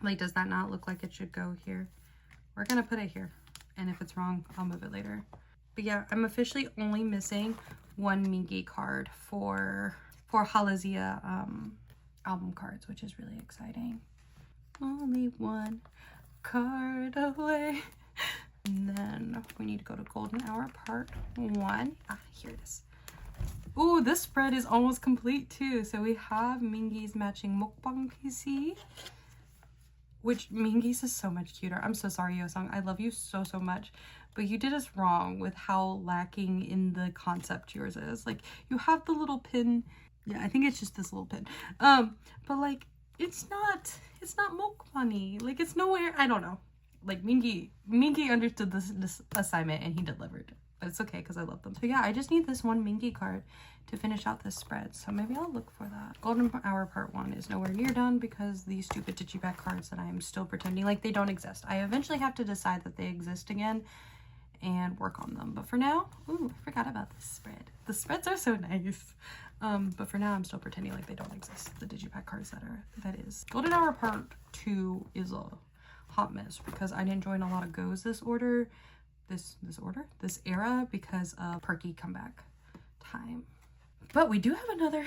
Like, does that not look like it should go here? We're gonna put it here, and if it's wrong, I'll move it later. But yeah, I'm officially only missing 1 Mingi card for Halazia album cards, which is really exciting. Only 1 card away. And then we need to go to Golden Hour Part 1. Ah, here it is. Ooh, this spread is almost complete too. So we have Mingi's matching mukbang PC. Which Mingi's is so much cuter. I'm so sorry, Yeosang. I love you so much. But you did us wrong with how lacking in the concept yours is. Like, you have the little pin. Yeah, I think it's just this little pin. But like, it's not mukbangy. Like, it's nowhere. I don't know. Like, Mingi understood this assignment and he delivered. But it's okay because I love them. So yeah, I just need this 1 Mingi card to finish out this spread. So maybe I'll look for that. Golden Hour Part 1 is nowhere near done because these stupid digipack cards that I am still pretending like they don't exist. I eventually have to decide that they exist again and work on them. But for now, ooh, I forgot about this spread. The spreads are so nice. But for now, I'm still pretending like they don't exist. The digipack cards that is. Golden Hour Part 2 is a hot mess because I didn't join a lot of goes this era because of perky comeback time. But we do have another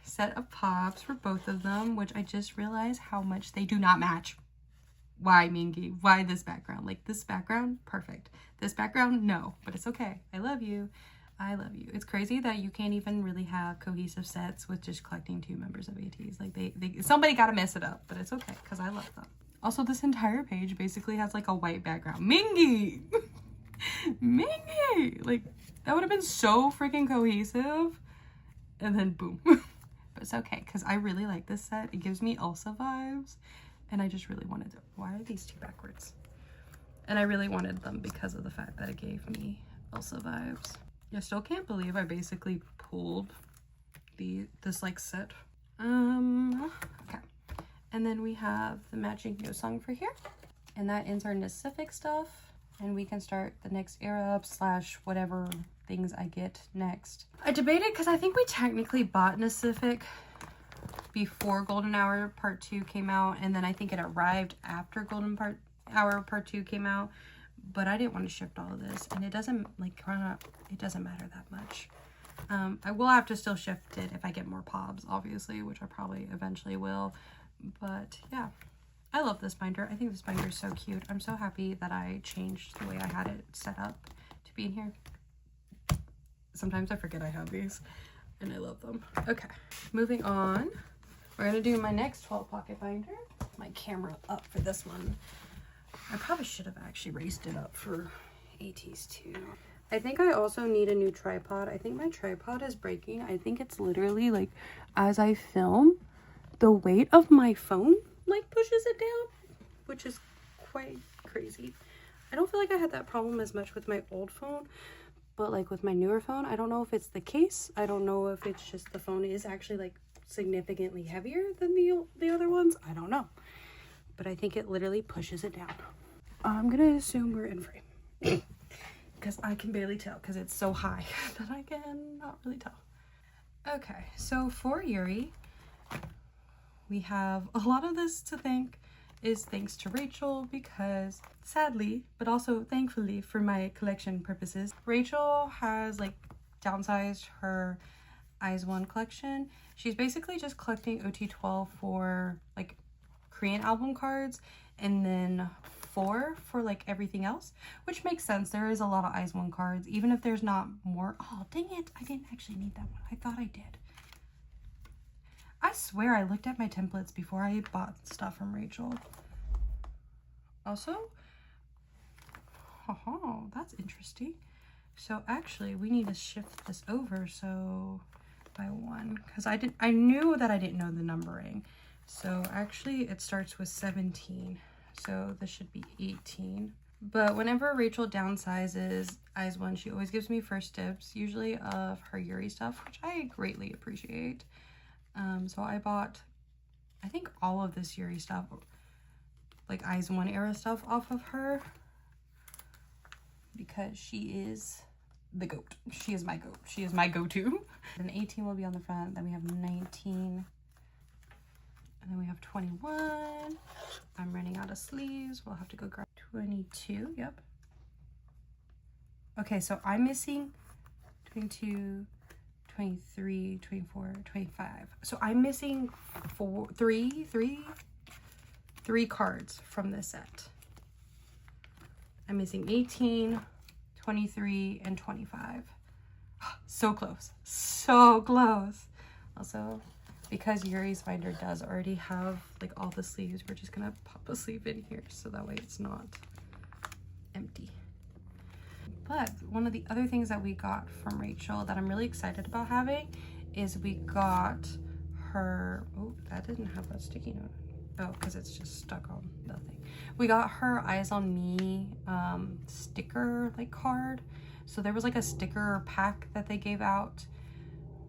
set of pops for both of them, which I just realized how much they do not match. Why, Mingi? Why this background? Like, this background, perfect. This background, no. But it's okay. I love you. I love you. It's crazy that you can't even really have cohesive sets with just collecting 2 members of Ateez. Like, somebody gotta mess it up, but it's okay, because I love them. Also, this entire page basically has, like, a white background. Mingi! Mingi! Like, that would have been so freaking cohesive. And then boom. But it's okay, because I really like this set. It gives me Elsa vibes. And I just really wanted to. Why are these 2 backwards? And I really wanted them because of the fact that it gave me Elsa vibes. I still can't believe I basically pulled this like set. Okay. And then we have the matching Yeosang for here. And that ends our Pacific stuff. And we can start the next era up / whatever things I get next. I debated because I think we technically bought Pacific before Golden Hour Part 2 came out, and then I think it arrived after Golden Hour Part 2 came out. but I didn't want to shift all of this, and it doesn't like it doesn't matter that much. I will have to still shift it if I get more pobs, obviously, which I probably eventually will. But yeah, I love this binder. I think this binder is so cute. I'm so happy that I changed the way I had it set up to be in here. Sometimes I forget I have these, and I love them. Okay, moving on. We're gonna do my next 12 pocket binder. My camera up for this one. I probably should have actually raised it up for Ateez too. I think I also need a new tripod. I think my tripod is breaking. I think it's literally like, as I film, the weight of my phone like pushes it down, which is quite crazy. I don't feel like I had that problem as much with my old phone, but like with my newer phone, I don't know if it's the case. I don't know if it's just the phone is actually like significantly heavier than the other ones. I don't know, but I think it literally pushes it down. I'm gonna assume we're in frame because I can barely tell because it's so high that I can not really tell. Okay, so for Yuri, we have a lot of this to thank is thanks to Rachel, because sadly, but also thankfully for my collection purposes, Rachel has like downsized her Izone collection. She's basically just collecting OT12 for like Korean album cards, and then 4 for like everything else, which makes sense. There is a lot of Izone cards, even if there's not more. Oh, dang it. I didn't actually need that one. I thought I did. I swear I looked at my templates before I bought stuff from Rachel. Also, oh, that's interesting. So actually we need to shift this over so by 1, because I knew that I didn't know the numbering. So actually it starts with 17. So this should be 18. But whenever Rachel downsizes Izone, she always gives me first dibs, usually of her Yuri stuff, which I greatly appreciate. So I bought, I think, all of this Yuri stuff, like Izone era stuff, off of her because she is the goat. She is my goat. She is my go-to. And 18 will be on the front. Then we have 19. And then we have 21. I'm running out of sleeves. We'll have to go grab 22. Yep. Okay, so I'm missing 22, 23, 24, 25. So I'm missing three cards from this set. I'm missing 18, 23, and 25. So close. So close. Also, because Yuri's binder does already have like all the sleeves, we're just gonna pop a sleeve in here so that way it's not empty. But one of the other things that we got from Rachel that I'm really excited about having is we got her, oh, that didn't have a sticky note. Oh, because it's just stuck on the thing. We got her Eyes on Me sticker like card. So there was like a sticker pack that they gave out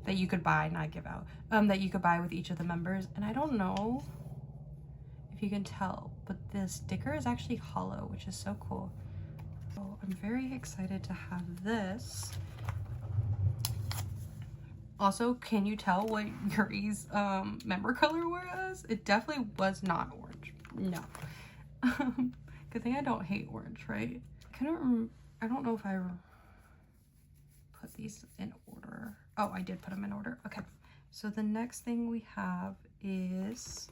that you could buy, not give out, that you could buy with each of the members. And I don't know if you can tell, but the sticker is actually hollow, which is so cool. So I'm very excited to have this. Also, can you tell what Yuri's member color was? It definitely was not orange. No. Good thing I don't hate orange, right? I don't know if I put these in order. Oh, I did put them in order. Okay. So the next thing we have is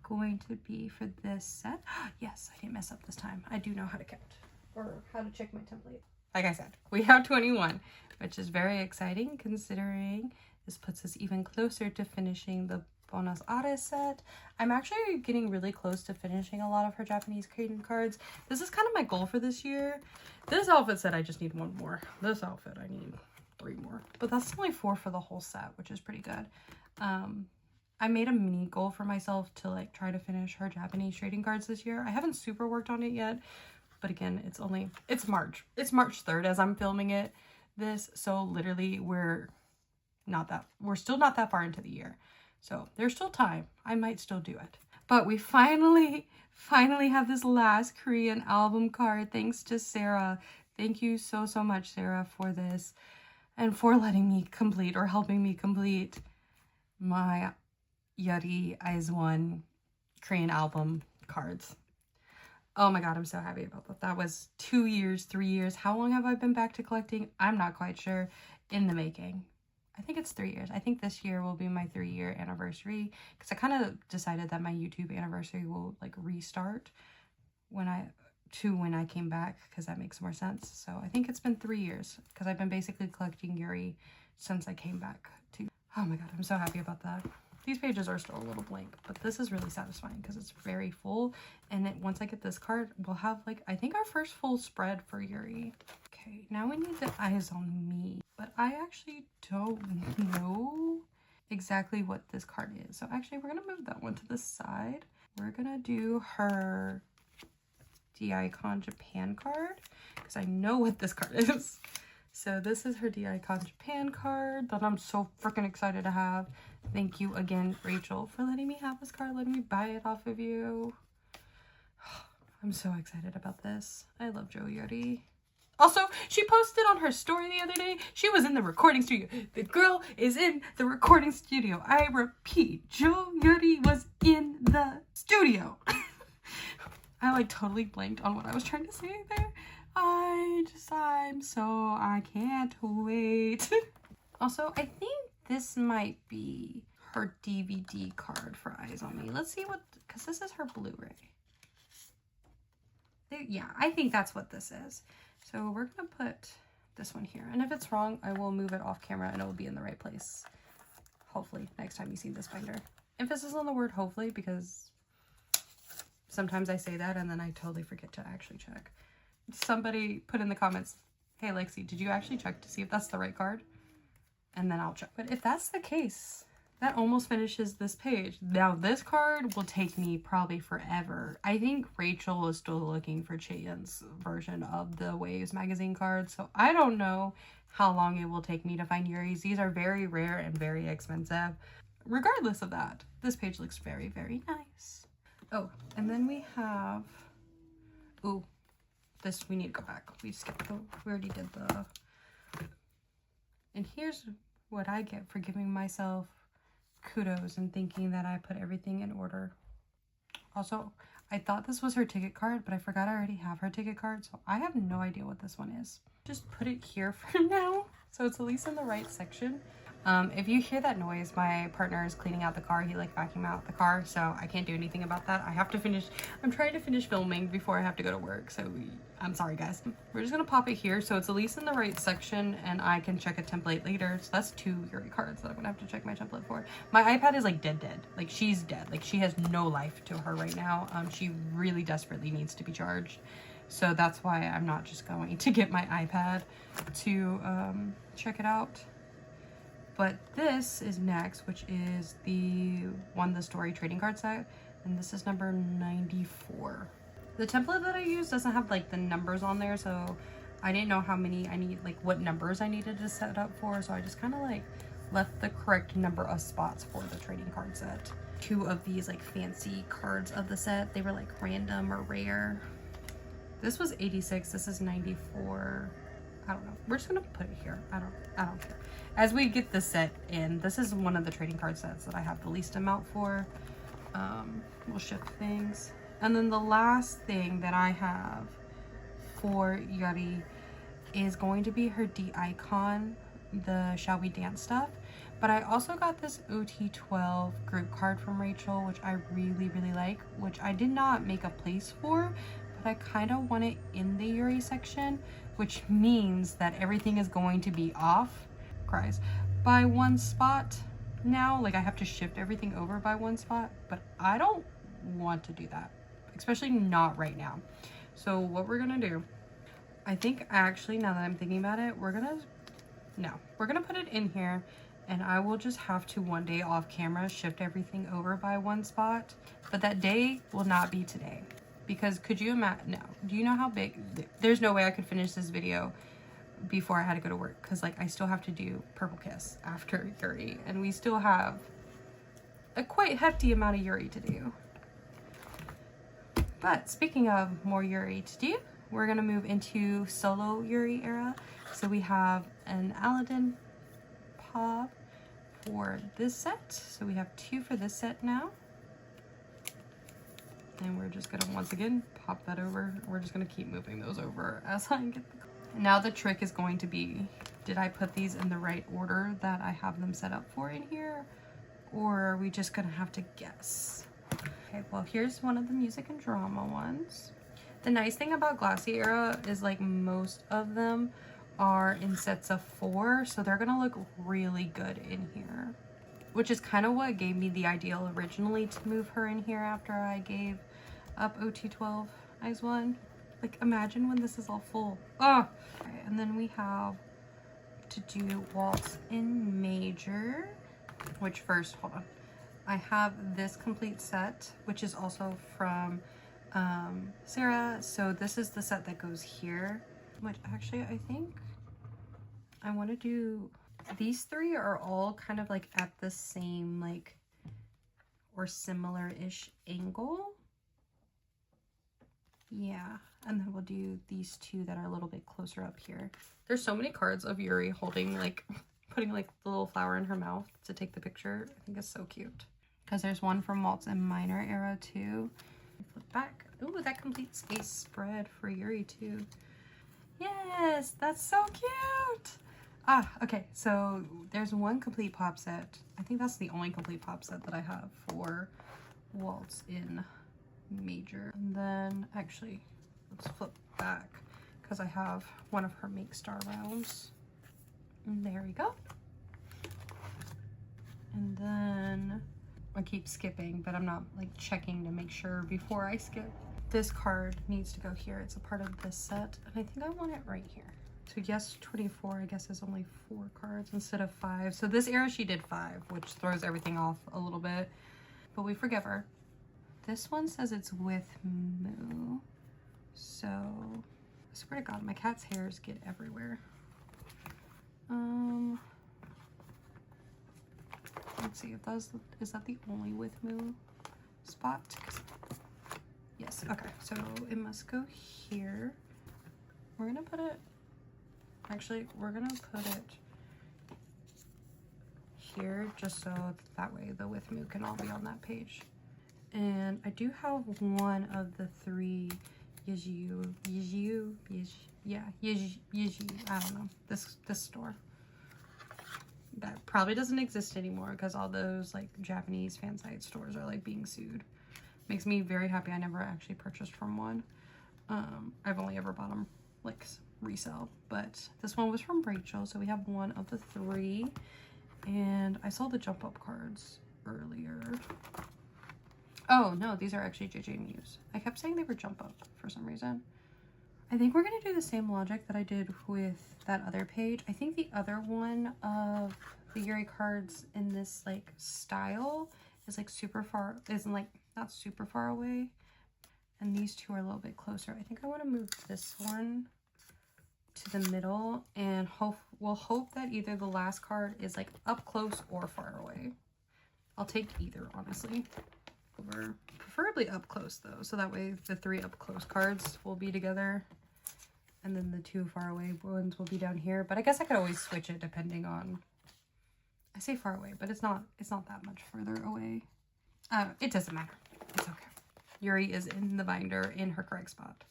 going to be for this set. Yes, I didn't mess up this time. I do know how to count or how to check my template. Like I said, we have 21, which is very exciting considering this puts us even closer to finishing the Bonus Ateez set. I'm actually getting really close to finishing a lot of her Japanese Korean cards. This is kind of my goal for this year. This outfit said I just need 1 more. This outfit I need 3 more. But that's only 4 for the whole set, which is pretty good. I made a mini goal for myself to like try to finish her Japanese trading cards this year. I haven't super worked on it yet, but again, it's March. It's March 3rd as I'm filming this. So literally we're still not that far into the year. So there's still time. I might still do it. But we finally have this last Korean album card thanks to Sarah. Thank you so much, Sarah, for this and for letting me complete or helping me complete my Yuri Izone Korean album cards. Oh my god, I'm so happy about that. That was 2 years, 3 years. How long have I been back to collecting? I'm not quite sure. In the making. I think it's 3 years. I think this year will be my 3-year anniversary because I kind of decided that my YouTube anniversary will like restart when I came back, because that makes more sense. So I think it's been 3 years because I've been basically collecting Yuri since I came back to. Oh my god, I'm so happy about that. These pages are still a little blank, but this is really satisfying because it's very full. And then once I get this card, we'll have like, I think our first full spread for Yuri. Okay, now we need the eyes on me, but I actually don't know exactly what this card is. So actually we're gonna move that one to the side. We're gonna do her D-Icon Japan card because I know what this card is. So this is her D-Icon Japan card that I'm so freaking excited to have. Thank you again, Rachel, for letting me have this card, letting me buy it off of you. I'm so excited about this. I love Jo Yuri. Also, she posted on her story the other day, she was in the recording studio. The girl is in the recording studio. I repeat, Jo Yuri was in the studio. I like totally blanked on what I was trying to say there. I can't wait. Also, I think this might be her DVD card for Eyes on Me. Let's see what, because this is her Blu-ray. Yeah, I think that's what this is. So we're gonna put this one here. And if it's wrong, I will move it off camera and it will be in the right place. Hopefully, next time you see this binder. Emphasis on the word hopefully, because sometimes I say that and then I totally forget to actually check. Somebody put in the comments, hey Lexi, did you actually check to see if that's the right card? And then I'll check. But if that's the case, that almost finishes this page. Now this card will take me probably forever. I think Rachel is still looking for Cheyenne's version of the Waves magazine card. So I don't know how long it will take me to find Yuri's. These are very rare and very expensive. Regardless of that, this page looks very, very nice. Oh, and then we have, ooh, this, we need to go back. We skipped, we already did the, and here's what I get for giving myself kudos and thinking that I put everything in order. Also, I thought this was her ticket card, but I forgot I already have her ticket card, so I have no idea what this one is. Just put it here for now, so it's at least in the right section. If you hear that noise, my partner is cleaning out the car. He like vacuumed out the car, so I can't do anything about that. I have to finish, I'm trying to finish filming before I have to go to work, so I'm sorry guys. We're just gonna pop it here so it's at least in the right section and I can check a template later. So that's 2 Yuri cards that I'm gonna have to check my template for. My iPad is like dead. Like she's dead. Like she has no life to her right now. She really desperately needs to be charged. So that's why I'm not just going to get my iPad to check it out. But this is next, which is the story trading card set, and this is number 94. The template that I use doesn't have like the numbers on there, so I didn't know how many I need, like what numbers I needed to set up for, so I just kind of like left the correct number of spots for the trading card set. 2 of these like fancy cards of the set, they were like random or rare. This was 86, this is 94. I don't know. We're just gonna put it here. I don't care. As we get the set in, this is one of the trading card sets that I have the least amount for. We'll shift things. And then the last thing that I have for Yuri is going to be her D-Icon, the Shall We Dance stuff. But I also got this OT12 group card from Rachel, which I really, really like, which I did not make a place for, but I kind of want it in the Yuri section, which means that everything is going to be off, by 1 spot now. Like I have to shift everything over by 1 spot, but I don't want to do that, especially not right now. So what we're gonna do, I think actually, now that I'm thinking about it, we're gonna put it in here, and I will just have to one day off camera shift everything over by 1 spot, but that day will not be today. Because could you imagine, no, do you know how big, there's no way I could finish this video before I had to go to work, because like I still have to do Purple Kiss after Yuri, and we still have a quite hefty amount of Yuri to do. But speaking of more Yuri to do, we're gonna move into solo Yuri era. So we have an Aladdin pop for this set. So we have 2 for this set now. And we're just gonna, once again, pop that over. We're just gonna keep moving those over as I get the... Now the trick is going to be, did I put these in the right order that I have them set up for in here? Or are we just gonna have to guess? Okay, well, here's one of the music and drama ones. The nice thing about Glassy Era is like most of them are in sets of 4, so they're gonna look really good in here. Which is kind of what gave me the ideal originally to move her in here after I gave up OT12 Eyes 1. Like, imagine when this is all full. Oh! Okay, and then we have to do Waltz in Major. Which first, hold on. I have this complete set, which is also from Sarah. So this is the set that goes here. Which actually, I think I want to do... These 3 are all kind of like at the same, like, or similar-ish angle. Yeah, and then we'll do these 2 that are a little bit closer up here. There's so many cards of Yuri holding, like, putting like the little flower in her mouth to take the picture. I think it's so cute. Because there's one from Waltz and Minor Era too. Flip back. Ooh, that complete space spread for Yuri too. Yes, that's so cute. Ah, okay, so there's one complete pop set. I think that's the only complete pop set that I have for Waltz in Major. And then, actually, let's flip back because I have one of her Make Star rounds. And there we go. And then, I keep skipping, but I'm not like checking to make sure before I skip. This card needs to go here. It's a part of this set, and I think I want it right here. So yes, 24, I guess, is only 4 cards instead of 5. So this era she did 5, which throws everything off a little bit, but we forgive her. This one says it's with Moo. So, I swear to God, my cat's hairs get everywhere. Let's see if that's, is that the only with Moo spot? Yes, okay, so it must go here. We're gonna put it, actually, we're gonna put it here just so that way the with Moo can all be on that page. And I do have one of the 3 Yiju, I don't know, this store. That probably doesn't exist anymore because all those like Japanese fan site stores are like being sued. Makes me very happy I never actually purchased from one. I've only ever bought them like resale, but this one was from Rachel, so we have one of the 3. And I saw the jump up cards earlier. Oh no, these are actually JJ Muse. I kept saying they were jump up for some reason. I think we're gonna do the same logic that I did with that other page. I think the other one of the Yuri cards in this like style is like super far, isn't like not super far away. And these 2 are a little bit closer. I think I want to move this one to the middle and we'll hope that either the last card is like up close or far away. I'll take either, honestly. Preferably up close though, so that way the 3 up close cards will be together and then the 2 far away ones will be down here. But I guess I could always switch it depending on, I say far away, but it's not that much further away. It doesn't matter, it's okay. Yuri is in the binder in her correct spot.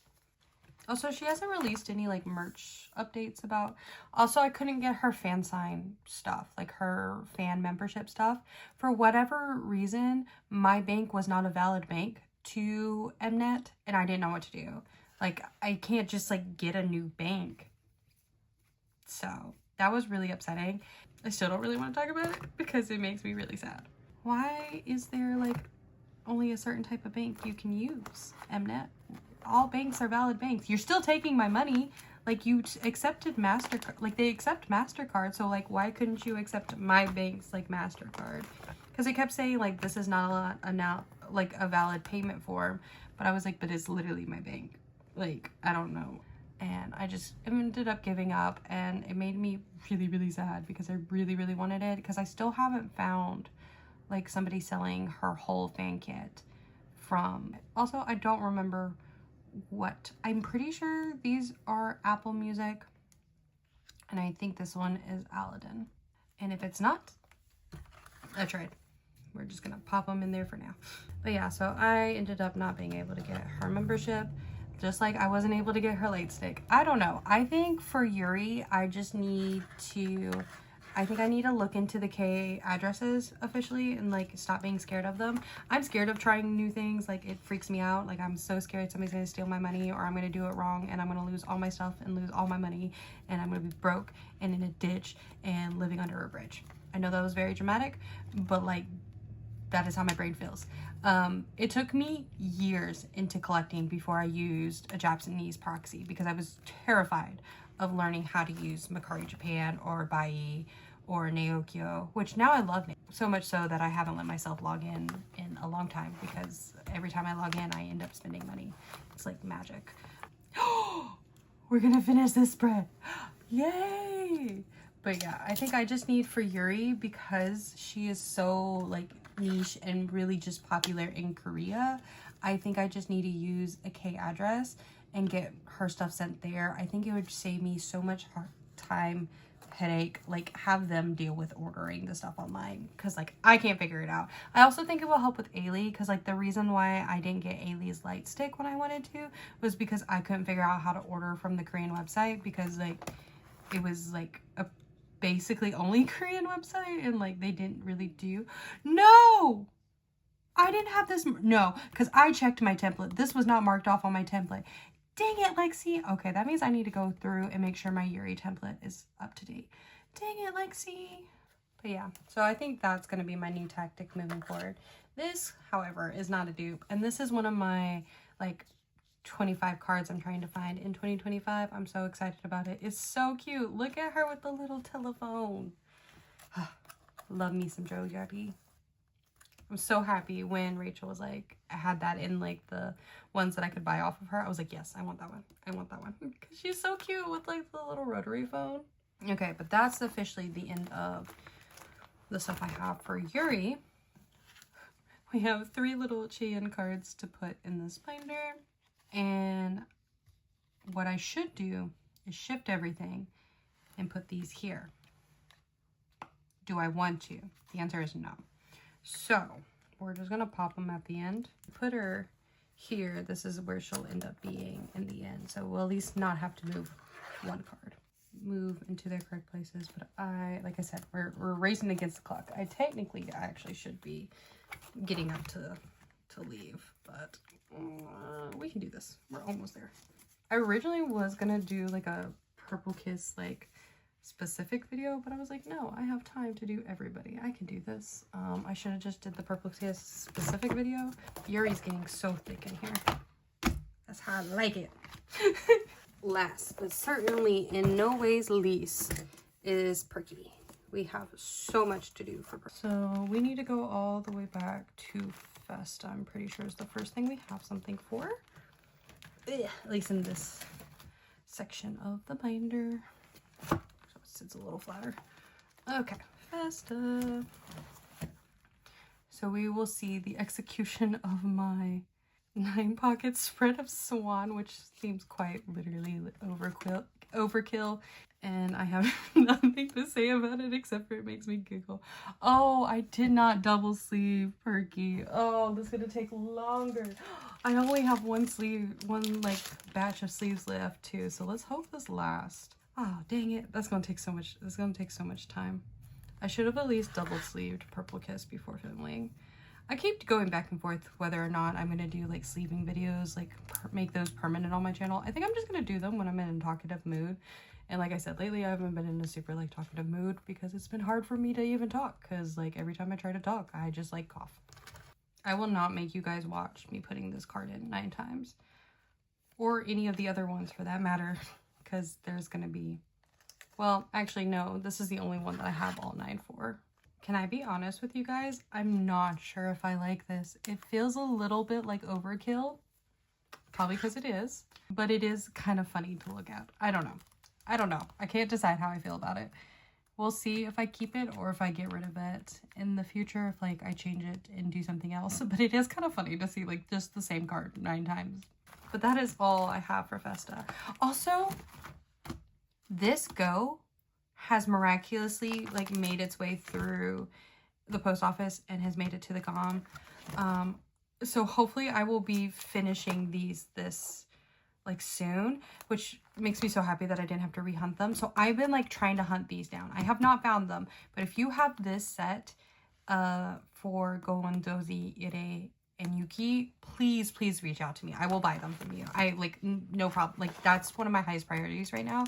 Also, she hasn't released any like merch updates about. Also, I couldn't get her fan sign stuff, like her fan membership stuff. For whatever reason, my bank was not a valid bank to Mnet, and I didn't know what to do. Like, I can't just like get a new bank. So that was really upsetting. I still don't really want to talk about it because it makes me really sad. Why is there like only a certain type of bank you can use? Mnet. All banks are valid banks. You're still taking my money. Like, you accepted MasterCard. Like, they accept MasterCard. So, like, why couldn't you accept my bank's, like, MasterCard? Because they kept saying, like, this is not a valid payment form. But I was like, but it's literally my bank. Like, I don't know. And I just ended up giving up. And it made me really, really sad because I really, really wanted it. Because I still haven't found, like, somebody selling her whole fan kit from. Also, I don't remember what. I'm pretty sure these are Apple Music, and I think this one is Aladdin. And if it's not, I tried. we're just gonna pop them in there for now. But yeah, so I ended up not being able to get her membership, just like I wasn't able to get her light stick. I don't know. I think for Yuri, I think I need to look into the K addresses officially and like stop being scared of them. I'm scared of trying new things. Like it freaks me out. Like I'm so scared somebody's gonna steal my money, or I'm gonna do it wrong and I'm gonna lose all my stuff and lose all my money, and I'm gonna be broke and in a ditch and living under a bridge. I know that was very dramatic, but like that is how my brain feels. It took me years into collecting before I used a Japanese proxy because I was terrified of learning how to use Mercari Japan or Bai or Neokyo, which now I love so much so that I haven't let myself log in a long time, because every time I log in I end up spending money. It's like magic. We're gonna finish this spread. Yay! But yeah, I think I just need for Yuri, because she is so like niche and really just popular in Korea, I think I just need to use a K address and get her stuff sent there. I think it would save me so much time, headache, like have them deal with ordering the stuff online, because like I can't figure it out. I also think it will help with Ailey, because like the reason why I didn't get Ailey's light stick when I wanted to was because I couldn't figure out how to order from the Korean website, because like it was like a basically only Korean website, and like they didn't really do. No, I didn't have this. No, because I checked my template. This was not marked off on my template. Dang it, Lexi. Okay, that means I need to go through and make sure my Yuri template is up to date. Dang it, Lexi. But yeah, so I think that's going to be my new tactic moving forward. This, however, is not a dupe, and this is one of my like 25 cards I'm trying to find in 2025. I'm so excited about it. It's so cute. Look at her with the little telephone. Love me some JoJo. I'm so happy when Rachel was like, I had that in like the ones that I could buy off of her. I was like, yes, I want that one. I want that one. Because she's so cute with like the little rotary phone. Okay, but that's officially the end of the stuff I have for Yuri. We have 3 little Cheyenne cards to put in this binder. And what I should do is shift everything and put these here. Do I want to? The answer is no. So we're just gonna pop them at the end. Put her here. This is where she'll end up being in the end. So we'll at least not have to move one card. Move into their correct places. But like I said, we're racing against the clock. I actually should be getting up to leave, but we can do this. We're almost there. I originally was gonna do like a Purple Kiss like specific video, but I was like, no, I have time to do everybody. I can do this. I should have just did the Purple Kiss specific video. Yuri's getting so thick in here. That's how I like it. Last, but certainly in no ways least, is Perky. We have so much to do for Perky. So we need to go all the way back to Fest. I'm pretty sure is the first thing we have something for. Ugh, at least in this section of the binder. So it sits a little flatter. Okay, Festa. So we will see the execution of my 9-pocket spread of Swan, which seems quite literally overkill, and I have nothing to say about it except for it makes me giggle. Oh, I did not double sleeve Perky. Oh, this is gonna take longer. I only have one like batch of sleeves left too, so let's hope this lasts. Oh, dang it. That's gonna take so much time. I should have at least double sleeved Purple Kiss before filming. I keep going back and forth whether or not I'm gonna do like sleeving videos, like make those permanent on my channel. I think I'm just gonna do them when I'm in a talkative mood. And like I said, lately I haven't been in a super like talkative mood because it's been hard for me to even talk, because like every time I try to talk, I just like cough. I will not make you guys watch me putting this card in 9 times, or any of the other ones for that matter, because there's gonna be, well, actually no, this is the only one that I have all 9 for. Can I be honest with you guys? I'm not sure if I like this. It feels a little bit like overkill, probably because it is, but it is kind of funny to look at. I don't know. I can't decide how I feel about it. We'll see if I keep it or if I get rid of it in the future, if like I change it and do something else. But it is kind of funny to see like just the same card 9 times. But that is all I have for Festa. Also, this Go has miraculously like made its way through the post office and has made it to the GOM. So hopefully I will be finishing this like soon, which makes me so happy that I didn't have to rehunt them. So I've been like trying to hunt these down. I have not found them, but if you have this set for Goon, Dozy, Ire, and Yuki, please reach out to me. I will buy them from you. I like no problem. Like that's one of my highest priorities right now,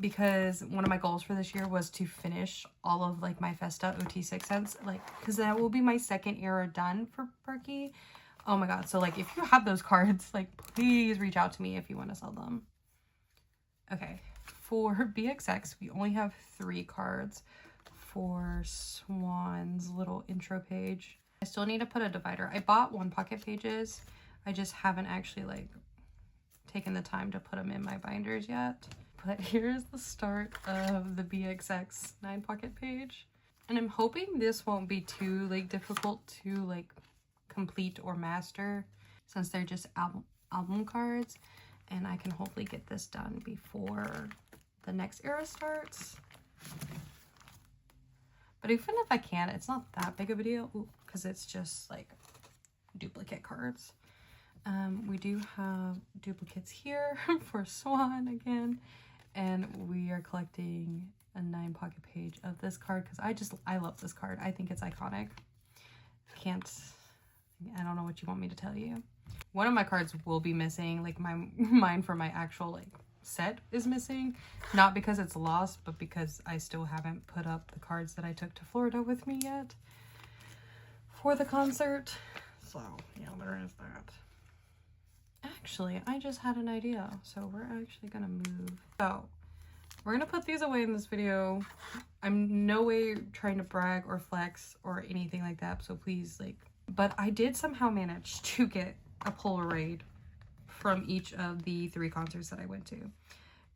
because one of my goals for this year was to finish all of like my Festa OT6 cents, like because that will be my second era done for Perky. Oh my god. So like if you have those cards, like please reach out to me if you want to sell them. Okay, for BXX we only have 3 cards for Swan's little intro page. I still need to put a divider. I bought 1 pocket pages. I just haven't actually like taken the time to put them in my binders yet. But here's the start of the BXX 9 pocket page. And I'm hoping this won't be too like difficult to like complete or master, since they're just album cards, and I can hopefully get this done before the next era starts. But even if I can, it's not that big of a deal because it's just like duplicate cards. We do have duplicates here for Swan again, and we are collecting a 9 pocket page of this card because I love this card. I think it's iconic. I don't know what you want me to tell you. One of my cards will be missing, like mine for my actual like set is missing, not because it's lost, but because I still haven't put up the cards that I took to Florida with me yet for the concert. So yeah, there is that. Actually, I just had an idea, so we're actually gonna move. So we're gonna put these away in this video. I'm no way trying to brag or flex or anything like that, so please like, but I did somehow manage to get a Polaroid from each of the 3 concerts that I went to.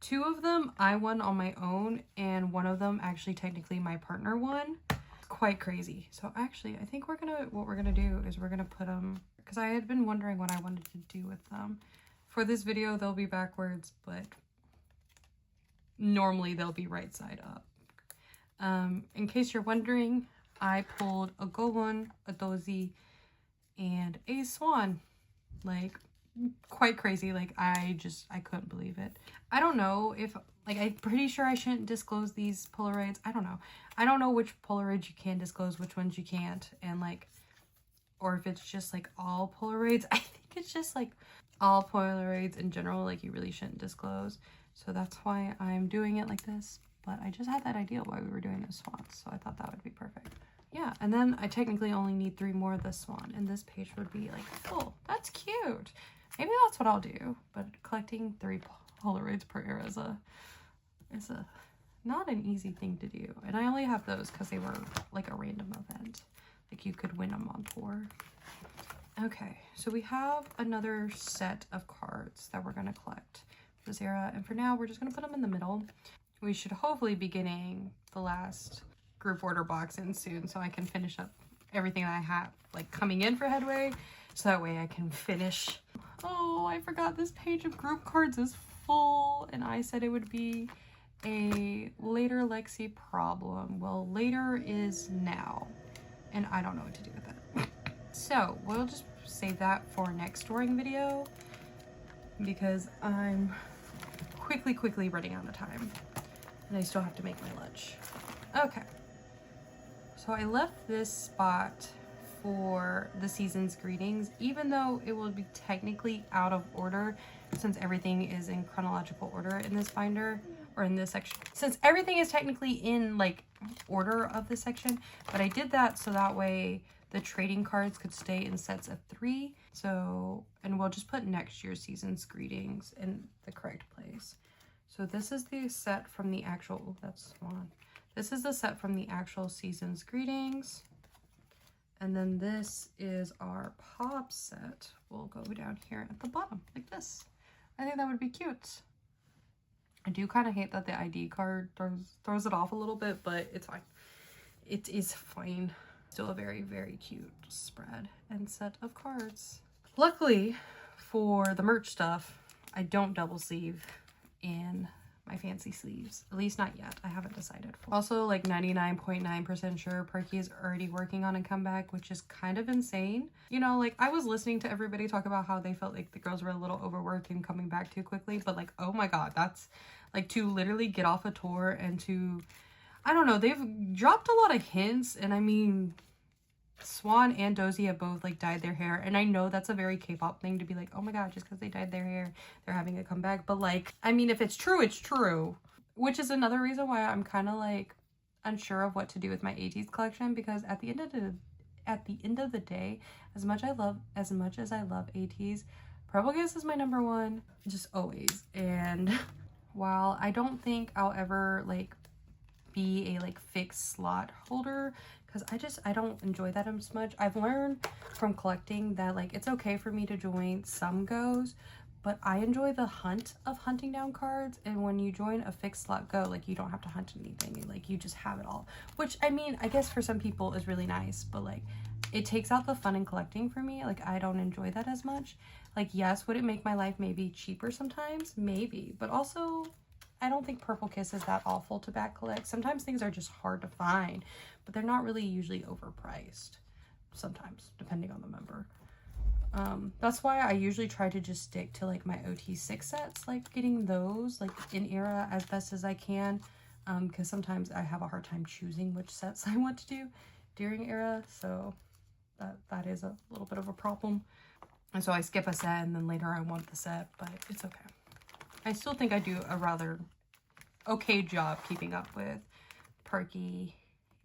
2 of them I won on my own, and 1 of them actually technically my partner won. Quite crazy. So actually I think what we're gonna do is we're gonna put them, because I had been wondering what I wanted to do with them. For this video they'll be backwards, but normally they'll be right side up. In case you're wondering, I pulled a Goon, a Dozy, and a Swan. Like quite crazy. Like I couldn't believe it. I don't know if like, I'm pretty sure I shouldn't disclose these Polaroids. I don't know which Polaroids you can disclose, which ones you can't, and like, or if it's just like all Polaroids. I think it's just like all Polaroids in general, like you really shouldn't disclose. So that's why I'm doing it like this. But I just had that idea while we were doing the swans, so I thought that would be perfect. Yeah, and then I technically only need 3 more of the Swan, and this page would be like full. That's cute. Maybe that's what I'll do. But collecting 3 Polaroids per era is a not an easy thing to do. And I only have those because they were like a random event. Like you could win them on tour. Okay, so we have another set of cards that we're gonna collect for this era, and for now we're just gonna put them in the middle. We should hopefully be getting the last group order box in soon, so I can finish up everything I have like coming in for Headway, so that way I can finish. Oh, I forgot this page of group cards is full, and I said it would be a later Lexi problem. Well, later is now, and I don't know what to do with it. So we'll just save that for next storing video, because I'm quickly running out of time, and I still have to make my lunch. Okay, so I left this spot for the season's greetings, even though it will be technically out of order since everything is in chronological order in this binder, or in this section, since everything is technically in like order of this section. But I did that so that way the trading cards could stay in sets of 3. So, and we'll just put next year's season's greetings in the correct place. So this is the set from the actual, oh, that's Swan. This is the set from the actual season's greetings. And then this is our pop set. We'll go down here at the bottom like this. I think that would be cute. I do kind of hate that the ID card throws it off a little bit, but it's fine. It is fine. Still a very cute spread and set of cards. Luckily for the merch stuff, I don't double sleeve in my fancy sleeves. At least not yet. I haven't decided. Also, like 99.9% sure Perky is already working on a comeback, which is kind of insane. You know, like I was listening to everybody talk about how they felt like the girls were a little overworked and coming back too quickly, but like, oh my god, that's like to literally get off a tour and to, I don't know, they've dropped a lot of hints, and I mean, Swan and Dozy have both like dyed their hair, and I know that's a very K-pop thing to be like, oh my god, just because they dyed their hair they're having a comeback, but like, I mean, if it's true, it's true, which is another reason why I'm kind of like unsure of what to do with my Ateez collection, because at the end of the day, as much as I love Ateez, Purple Kiss is my number one, just always. And while I don't think I'll ever like be a like fixed slot holder, because I don't enjoy that as much. I've learned from collecting that like it's okay for me to join some goes, but I enjoy the hunt of hunting down cards, and when you join a fixed slot go, like you don't have to hunt anything, like you just have it all, which I mean, I guess for some people is really nice, but like it takes out the fun in collecting for me. Like I don't enjoy that as much. Like yes, would it make my life maybe cheaper sometimes? Maybe, but also I don't think Purple Kiss is that awful to back collect. Sometimes things are just hard to find, but they're not really usually overpriced. Sometimes, depending on the member. That's why I usually try to just stick to like my OT6 sets, like getting those like in era as best as I can, because sometimes I have a hard time choosing which sets I want to do during era, so that is a little bit of a problem. And so I skip a set and then later I want the set, but it's okay. I still think I do a rather okay job keeping up with Perky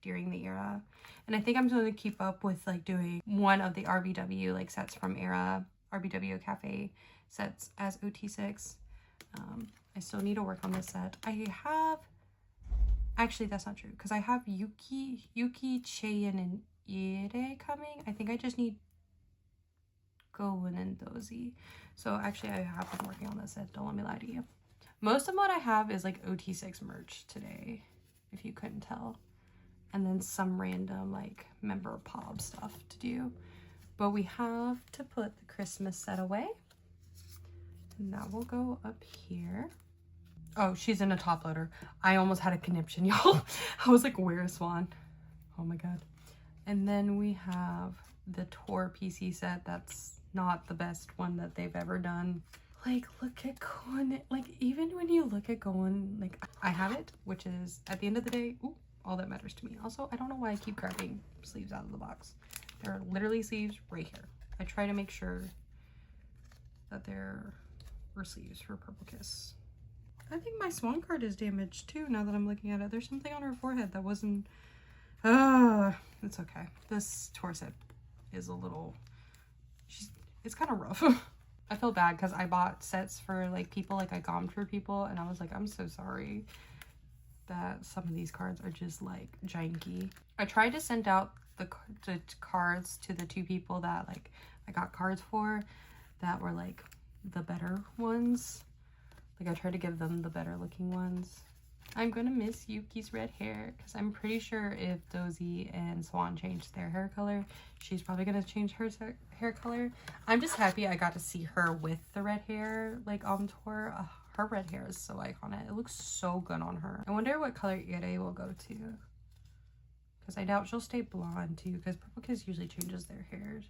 during the era. And I think I'm going to keep up with like doing one of the RBW like sets from era, RBW Cafe sets as OT6. I still need to work on this set. I have, actually that's not true, because I have Yuki, Cheyenne, and Yuri coming. I think I just need Goen and Dozy. So actually I have been working on this set, don't let me lie to you. Most of what I have is like OT6 merch today, if you couldn't tell. And then some random like member pop stuff to do. But we have to put the Christmas set away. And that will go up here. Oh, she's in a top loader. I almost had a conniption, y'all. I was like, where is Swan? Oh my god. And then we have the tour PC set. That's not the best one that they've ever done. Like, look at Goen. Like, even when you look at Goen, like, I have it, which is, at the end of the day, ooh, all that matters to me. Also, I don't know why I keep grabbing sleeves out of the box. There are literally sleeves right here. I try to make sure that there are sleeves for Purple Kiss. I think my Swan card is damaged too, now that I'm looking at it. There's something on her forehead that wasn't... it's okay. This tour set is a little... It's kind of rough. I feel bad because I bought sets for like people, like I gommed for people, and I was like, I'm so sorry that some of these cards are just like janky. I tried to send out the cards to the two people that like I got cards for that were like the better ones. Like I tried to give them the better looking ones. I'm gonna miss Yuki's red hair because I'm pretty sure if Dozy and Swan changed their hair color, she's probably gonna change her hair color. I'm just happy I got to see her with the red hair like on tour. Her red hair is so iconic. It looks so good on her. I wonder what color Yuri will go to, because I doubt she'll stay blonde too, because Purple Kiss usually changes their hairs.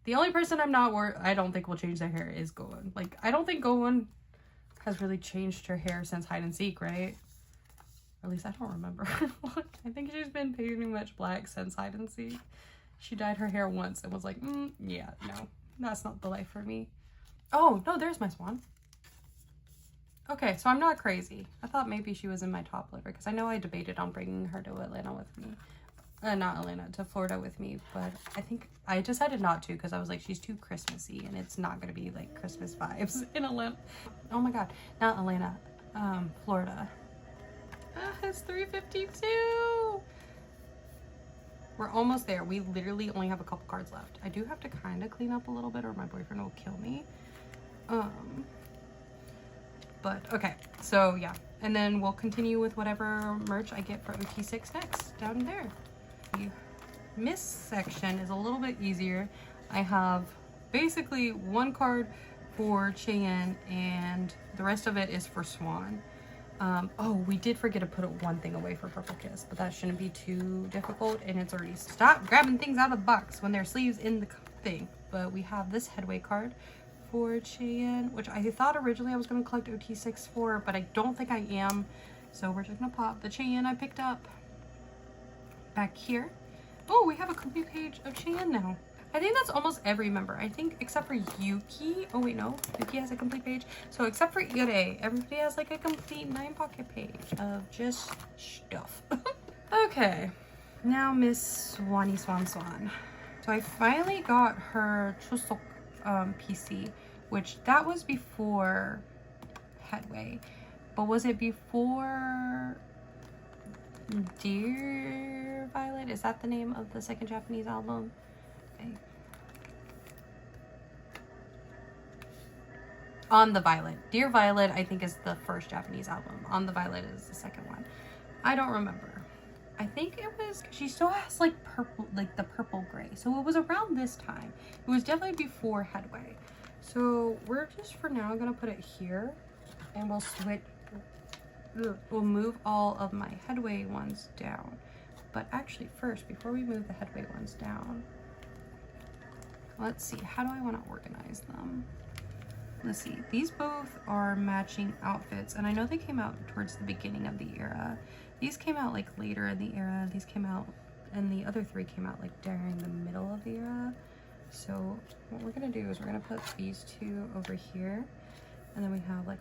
The only person I don't think will change their hair is Goen. Like, I don't think Goen has really changed her hair since Hide and Seek, right? At least I don't remember. I think she's been pretty much black since Hide and Seek. She dyed her hair once and was like, yeah, no, that's not the life for me. Oh, no, there's my Swan. Okay, so I'm not crazy. I thought maybe she was in my top loader because I know I debated on bringing her to Atlanta with me. Not Atlanta, to Florida with me, but I think I decided not to because I was like, she's too Christmassy and it's not going to be like Christmas vibes in Atlanta. Oh my god, not Atlanta, Florida. It's 3:52. We're almost there. We literally only have a couple cards left. I do have to kind of clean up a little bit or my boyfriend will kill me. But okay, so yeah. And then we'll continue with whatever merch I get for OT6 next down there. The Miss section is a little bit easier. I have basically one card for Cheyenne and the rest of it is for Swan. Oh, we did forget to put one thing away for Purple Kiss, but that shouldn't be too difficult. And it's already stop grabbing things out of the box when there's sleeves in the thing. But we have this headway card for Cheyenne, which I thought originally I was going to collect OT6 for, but I don't think I am. So we're just going to pop the Cheyenne I picked up back here. Oh, we have a complete page of Cheyenne now. I think that's almost every member. I think except for Yuki. Oh wait, no. Yuki has a complete page. So except for Yuri, everybody has like a complete 9-pocket page of just stuff. Okay. Now Miss Swanee Swan. So I finally got her Chusok PC, which that was before Headway. But was it before Dear Violet? Is that the name of the second Japanese album? Okay. On the Violet. Dear Violet, I think, is the first Japanese album. On the Violet is the second one. I don't remember. I think it was, she still has like purple, like the purple gray. So it was around this time. It was definitely before Headway. So we're just for now gonna put it here, and we'll switch. We'll move all of my Headway ones down. But actually first, before we move the Headway ones down, let's see, how do I want to organize them? Let's see, these both are matching outfits, and I know they came out towards the beginning of the era. These came out like later in the era, these came out, and the other three came out like during the middle of the era. So what we're gonna do is we're gonna put these two over here, and then we have like,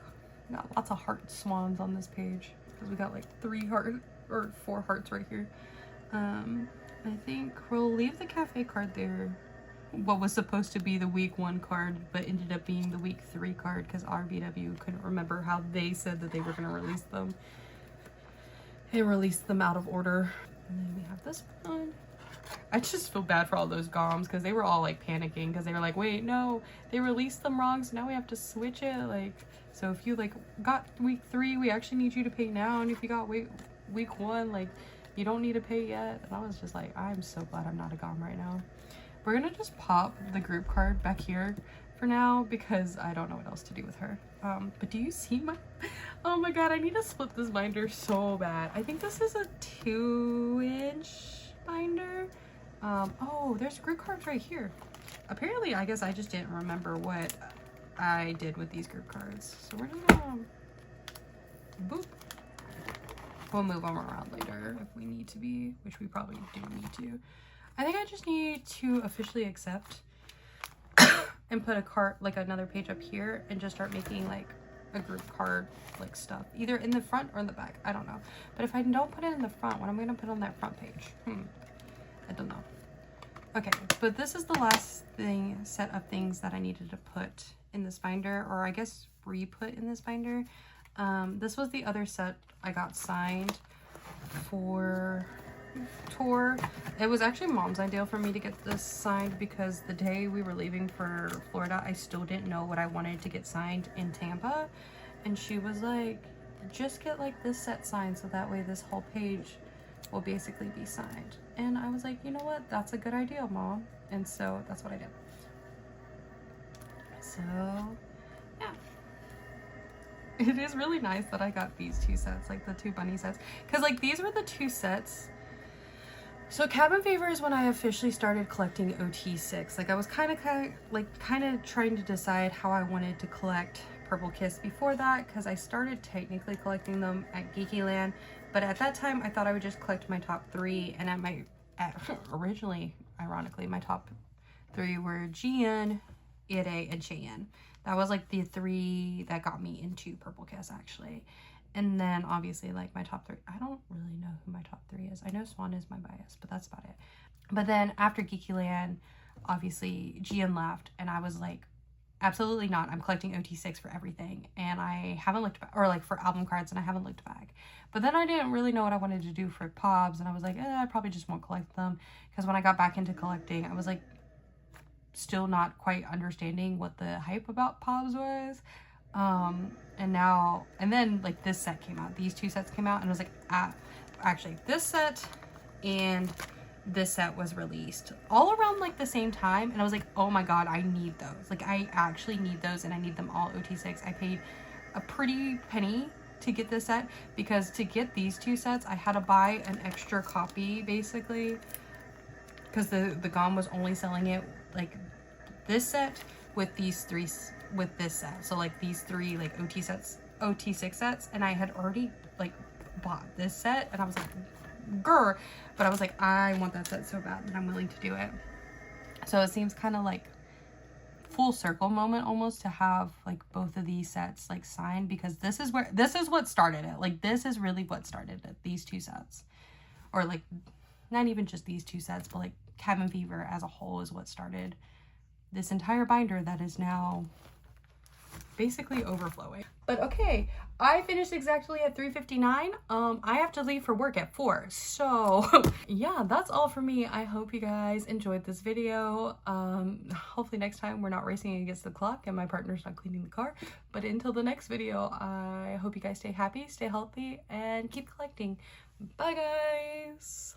we got lots of heart swans on this page, because we got like 4 hearts right here. I think we'll leave the cafe card there. What was supposed to be the week 1 card, but ended up being the week 3 card because RBW couldn't remember how they said that they were going to release them. They released them out of order. And then we have this one. I just feel bad for all those goms because they were all like panicking because they were like, wait, no, they released them wrong, so now we have to switch it. Like, so if you like got week 3, we actually need you to pay now, and if you got week 1, like, you don't need to pay yet. And I was just like, I'm so glad I'm not a gom right now. We're gonna just pop the group card back here for now because I don't know what else to do with her. But do you see my, oh my god, I need to split this binder so bad. I think this is a 2-inch binder. Oh, there's group cards right here. Apparently, I guess I just didn't remember what I did with these group cards. So we're gonna, boop. We'll move them around later if we need to be, which we probably do need to. I think I just need to officially accept and put a card, like another page up here, and just start making like a group card like stuff, either in the front or in the back. I don't know. But if I don't put it in the front, what am I gonna put on that front page? I don't know. Okay, but this is the last set of things that I needed to put in this binder, or I guess re-put in this binder. This was the other set I got signed for tour. It was actually Mom's idea for me to get this signed because the day we were leaving for Florida, I still didn't know what I wanted to get signed in Tampa, and she was like, just get like this set signed so that way this whole page will basically be signed. And I was like, you know what, that's a good idea, Mom. And so that's what I did. So yeah, it is really nice that I got these 2 sets, like the 2 bunny sets, because like these were the 2 sets. So Cabin Fever is when I officially started collecting OT6. Like I was kind of trying to decide how I wanted to collect Purple Kiss before that, because I started technically collecting them at Geekyland, but at that time I thought I would just collect my top 3, and originally, ironically, my top 3 were Gian, Ire, and Cheyenne. That was like the 3 that got me into Purple Kiss actually. And then obviously like my top 3, I don't really know who my top 3 is. I know Swan is my bias, but that's about it. But then after Geekyland, obviously Gian left, and I was like, absolutely not. I'm collecting OT6 for everything, and I haven't looked back, or like for album cards, and I haven't looked back. But then I didn't really know what I wanted to do for POBs, and I was like, I probably just won't collect them, because when I got back into collecting, I was like still not quite understanding what the hype about POBs was. And then like this set came out, these 2 sets came out, and I was like, actually this set and this set was released all around like the same time, and I was like, oh my god, I need those. Like I actually need those, and I need them all OT6. I paid a pretty penny to get this set, because to get these 2 sets, I had to buy an extra copy basically, because the GOM was only selling it like this set with these 3 with this set. So like these 3 like OT6 sets, and I had already like bought this set, and I was like, grr, but I was like, I want that set so bad that I'm willing to do it. So it seems kind of like full circle moment almost to have like both of these sets like signed, because this is what started it. Like this is really what started it, these 2 sets, or like not even just these 2 sets, but like Cabin Fever as a whole is what started this entire binder that is now basically overflowing. But okay, I finished exactly at 3:59. I have to leave for work at 4, so yeah, that's all for me. I hope you guys enjoyed this video. Hopefully next time we're not racing against the clock and my partner's not cleaning the car. But until the next video, I hope you guys stay happy, stay healthy, and keep collecting. Bye guys.